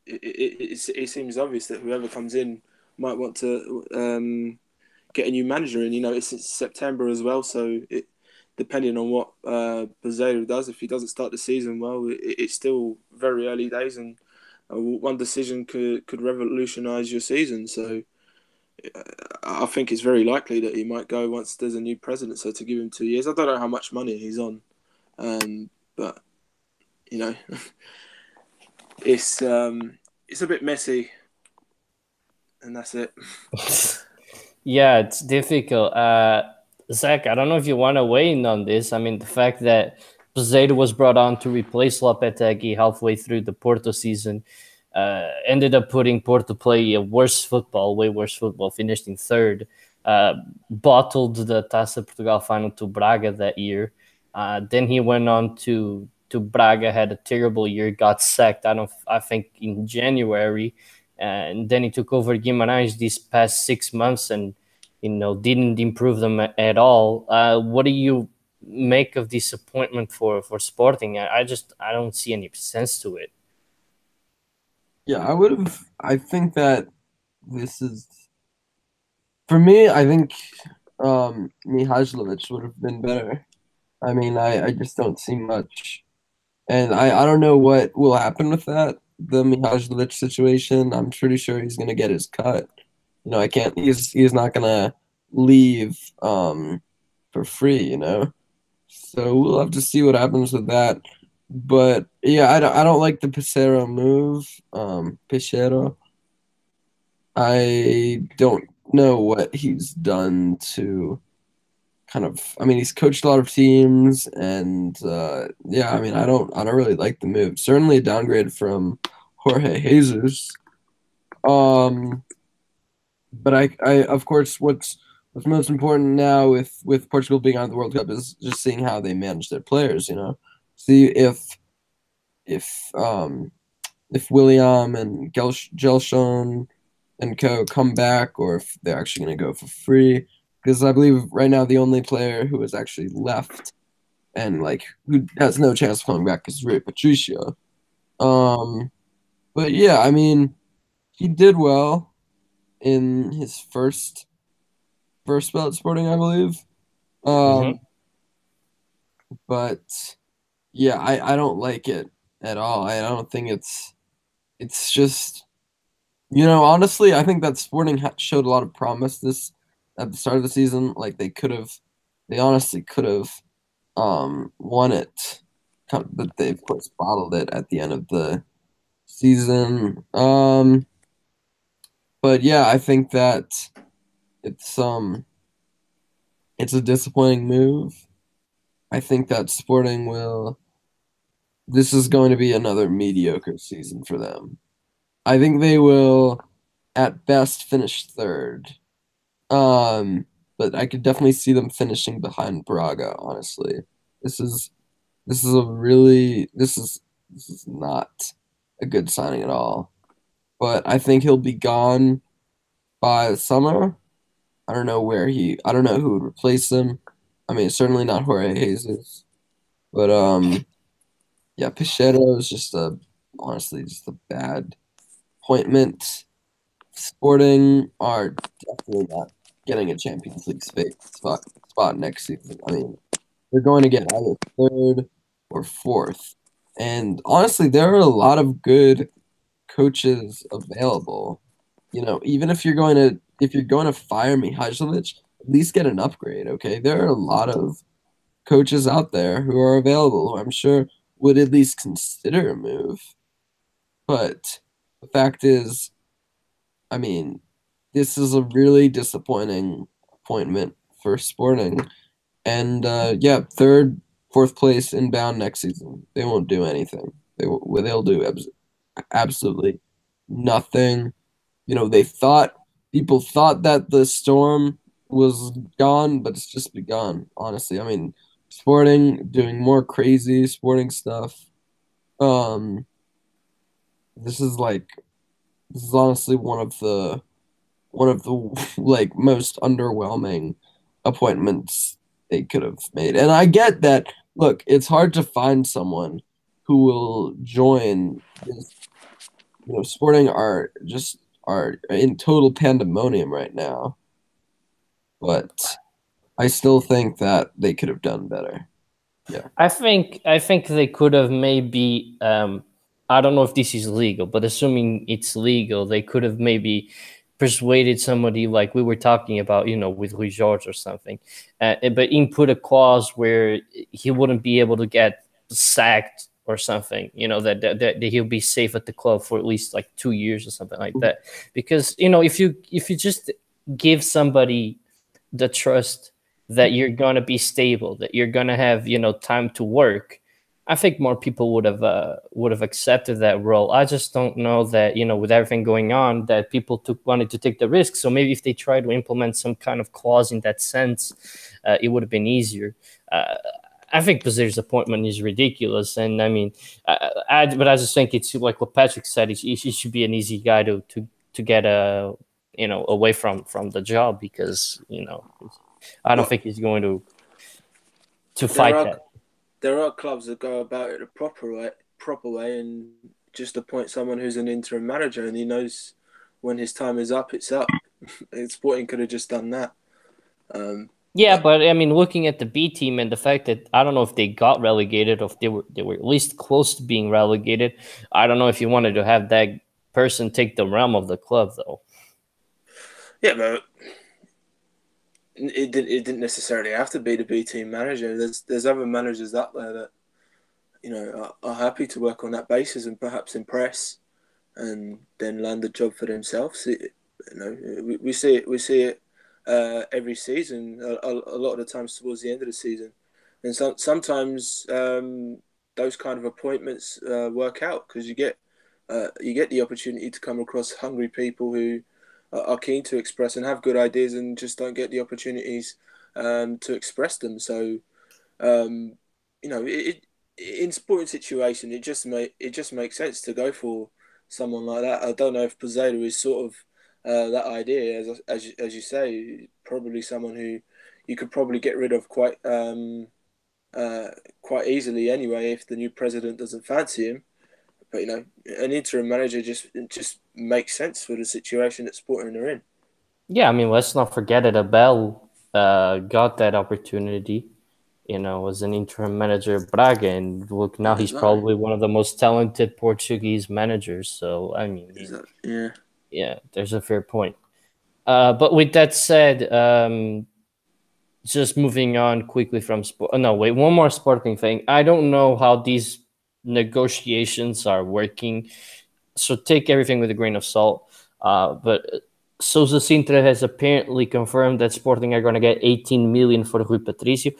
It seems obvious that whoever comes in might want to get a new manager in. It's September as well, so depending on what Peseiro does, if he doesn't start the season well, it's still very early days, and one decision could revolutionise your season. So I think it's very likely that he might go once there's a new president. So to give him 2 years, I don't know how much money he's on, but it's a bit messy, and that's it. Yeah, it's difficult. Zach, I don't know if you want to weigh in on this. I mean, the fact that Peseiro was brought on to replace Lopetegui halfway through the Porto season ended up putting Porto play a way worse football, finished in third, bottled the Taça Portugal final to Braga that year. Then he went on to Braga, had a terrible year, got sacked, I think in January, and then he took over Guimarães these past 6 months and didn't improve them at all. What do you make of this appointment for Sporting? I don't see any sense to it. Yeah, I think that this is for me. I think Mihajlovic would have been better. I mean, I just don't see much, and I don't know what will happen with that. The Mihajlovic situation. I'm pretty sure he's gonna get his cut. I can't. He's not gonna leave for free. So we'll have to see what happens with that. But yeah, I don't like the Pissarro move. Pissarro. I don't know what he's done to kind of. I mean, he's coached a lot of teams, and yeah, I mean, I don't really like the move. Certainly a downgrade from Jorge Jesus. Um, but I of course, what's most important now with Portugal being out of the World Cup is just seeing how they manage their players. See if um if William and Gelshon and co come back, or if they're actually going to go for free. Because I believe right now the only player who is actually left and like who has no chance of coming back is Rui Patricio. Um, but yeah, I mean, he did well in his first spell at Sporting, I believe. Mm-hmm. Um, but yeah, I don't like it at all. I don't think it's just honestly, I think that Sporting showed a lot of promise this at the start of the season. Like they honestly could have won it, but they of course bottled it at the end of the season. But yeah, I think that it's um it's a disappointing move. I think that Sporting will. This is going to be another mediocre season for them. I think they will, at best, finish third. Um, but I could definitely see them finishing behind Braga, honestly. This is this is a really this is not a good signing at all. But I think he'll be gone by the summer. I don't know who would replace him. I mean, certainly not Jorge Jesus. But yeah, Pichero is honestly just a bad appointment. Sporting are definitely not getting a Champions League spot next season. I mean, they're going to get either third or fourth. And honestly, there are a lot of good coaches available. Even if you're going to fire Mihajlovic, at least get an upgrade, okay? There are a lot of coaches out there who are available who I'm sure would at least consider a move. But the fact is, I mean, this is a really disappointing appointment for Sporting. And yeah, third, fourth place inbound next season. They won't do anything. They'll do absolutely nothing. People thought that the storm was gone, but it's just begun. Honestly, I mean, Sporting doing more crazy Sporting stuff. Um, this is like this is honestly one of the like most underwhelming appointments they could have made. And I get that. Look, it's hard to find someone who will join this. Sporting are in total pandemonium right now, but I still think that they could have done better. Yeah. I think they could have maybe I don't know if this is legal, but assuming it's legal, they could have maybe persuaded somebody like we were talking about, with Rui George or something, but input a clause where he wouldn't be able to get sacked or something, that he'll be safe at the club for at least like 2 years or something like that. Because if you just give somebody the trust that you're gonna be stable, that you're gonna have time to work, I think more people would have accepted that role. I just don't know that with everything going on that people wanted to take the risk. So maybe if they try to implement some kind of clause in that sense, it would have been easier. Uh, I think Pazir's appointment is ridiculous, and I mean, but I just think it's like what Patrick said. He should be an easy guy to get away from the job because I don't But think he's going to there fight are that. there are clubs that go about it the proper way, and just appoint someone who's an interim manager, and he knows when his time is up, it's up. Sporting could have just done that. Yeah, But but I mean, looking at the B team and the fact that I don't know if they got relegated or if they were at least close to being relegated. I don't know if you wanted to have that person take the realm of the club, though. yeah, but it didn't necessarily have to be the B team manager. There's other managers out there that are happy to work on that basis and perhaps impress, and then land a job for themselves. We see it every season. A lot of the times towards the end of the season, and sometimes those kind of appointments work out because you get the opportunity to come across hungry people who are keen to express and have good ideas and just don't get the opportunities to express them. So um, in sporting situation, it just makes sense to go for someone like that. I don't know if Pozzolo is sort of that idea, as you say, probably someone who you could probably get rid of quite easily anyway if the new president doesn't fancy him. But an interim manager just makes sense for the situation that Sporting are in. Yeah, I mean, let's not forget that Abel got that opportunity, as an interim manager at Braga, and look, now he's Exactly. probably one of the most talented Portuguese managers. So, I mean, Yeah. yeah, there's a fair point. But with that said, just moving on quickly from sport. No, wait, one more sporting thing. I don't know how these negotiations are working, so take everything with a grain of salt. But Sousa Sintra has apparently confirmed that Sporting are going to get 18 million for Rui Patricio.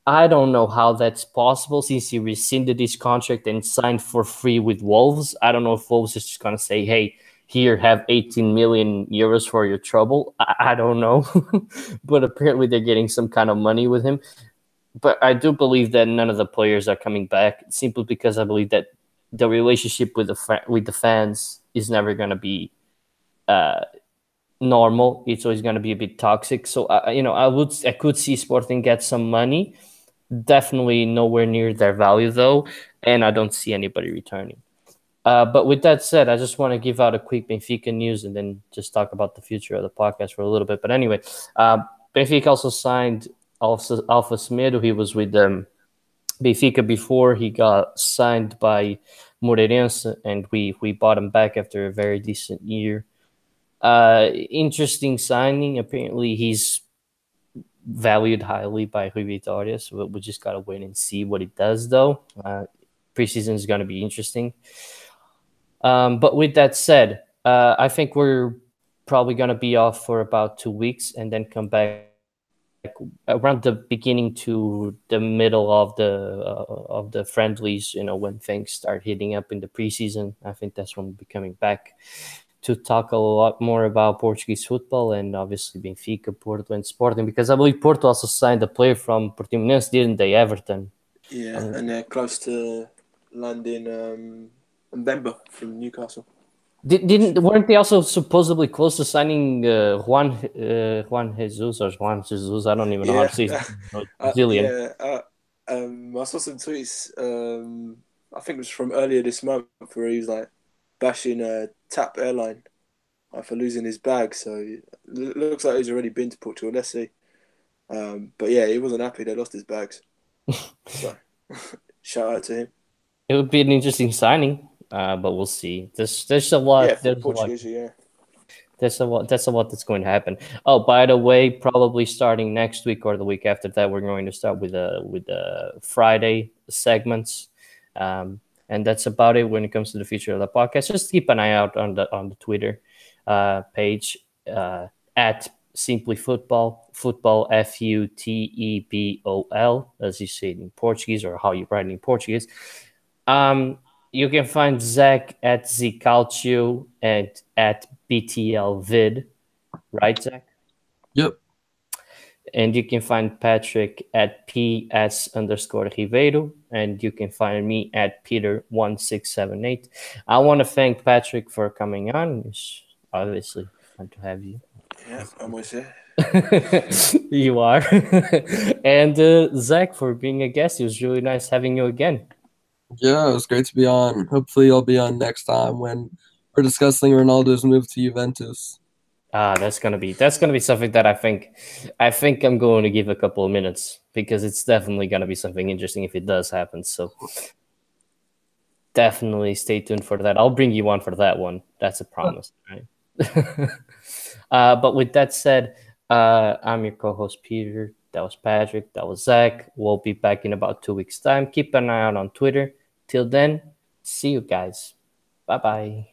I don't know how that's possible since he rescinded his contract and signed for free with Wolves. I don't know if Wolves is just going to say, hey, here, have 18 million euros for your trouble. I don't know. But apparently they're getting some kind of money with him. But I do believe that none of the players are coming back simply because I believe that the relationship with the fans is never going to be normal. It's always going to be a bit toxic. So I could see Sporting get some money. Definitely nowhere near their value though, and I don't see anybody returning. But with that said, I just want to give out a quick Benfica news and then just talk about the future of the podcast for a little bit. But anyway, Benfica also signed Alpha Semedo. He was with Benfica before he got signed by Moreirense, and we bought him back after a very decent year. Interesting signing. Apparently, he's valued highly by Rui Vitória, so we just gotta wait and see what he does. Though preseason is gonna be interesting. But with that said, I think we're probably gonna be off for about 2 weeks and then come back around the beginning to the middle of the friendlies. When things start hitting up in the preseason, I think that's when we'll be coming back to talk a lot more about Portuguese football and obviously Benfica, Porto, and Sporting, because I believe Porto also signed a player from Portimonense, didn't they? Everton. Yeah, and they're close to landing Mbemba from Newcastle. Weren't they also supposedly close to signing Juan Jesus or Juan Jesus? I don't even know how to say his name. Brazilian. I saw some tweets. I think it was from earlier this month where he was like bashing TAP airline for losing his bag. So it looks like he's already been to Portugal. Let's see. But yeah, he wasn't happy they lost his bags. So shout out to him. It would be an interesting signing, but we'll see. There's a lot. Yeah, for there's Portuguese, a lot. yeah. There's a lot. That's a lot that's going to happen. Oh, by the way, probably starting next week or the week after that, we're going to start with the Friday segments, and that's about it when it comes to the future of the podcast. Just keep an eye out on the Twitter page at Simply Football, Futebol, as you say it in Portuguese or how you write it in Portuguese. You can find Zach at Zcalcio and at BTL Vid, right, Zach? Yep. And you can find Patrick at ps_Ribeiro, and you can find me at Peter1678. I want to thank Patrick for coming on. It's obviously fun to have you. Yeah, I'm with you. You are. And Zach, for being a guest. It was really nice having you again. Yeah, it was great to be on. Hopefully, I'll be on next time when we're discussing Ronaldo's move to Juventus. That's gonna be something that I think I'm going to give a couple of minutes, because it's definitely gonna be something interesting if it does happen. So definitely stay tuned for that. I'll bring you on for that one. That's a promise, right? But with that said, I'm your co-host Peter. That was Patrick. That was Zach. We'll be back in about 2 weeks' time. Keep an eye out on Twitter. Till then, see you guys. Bye bye.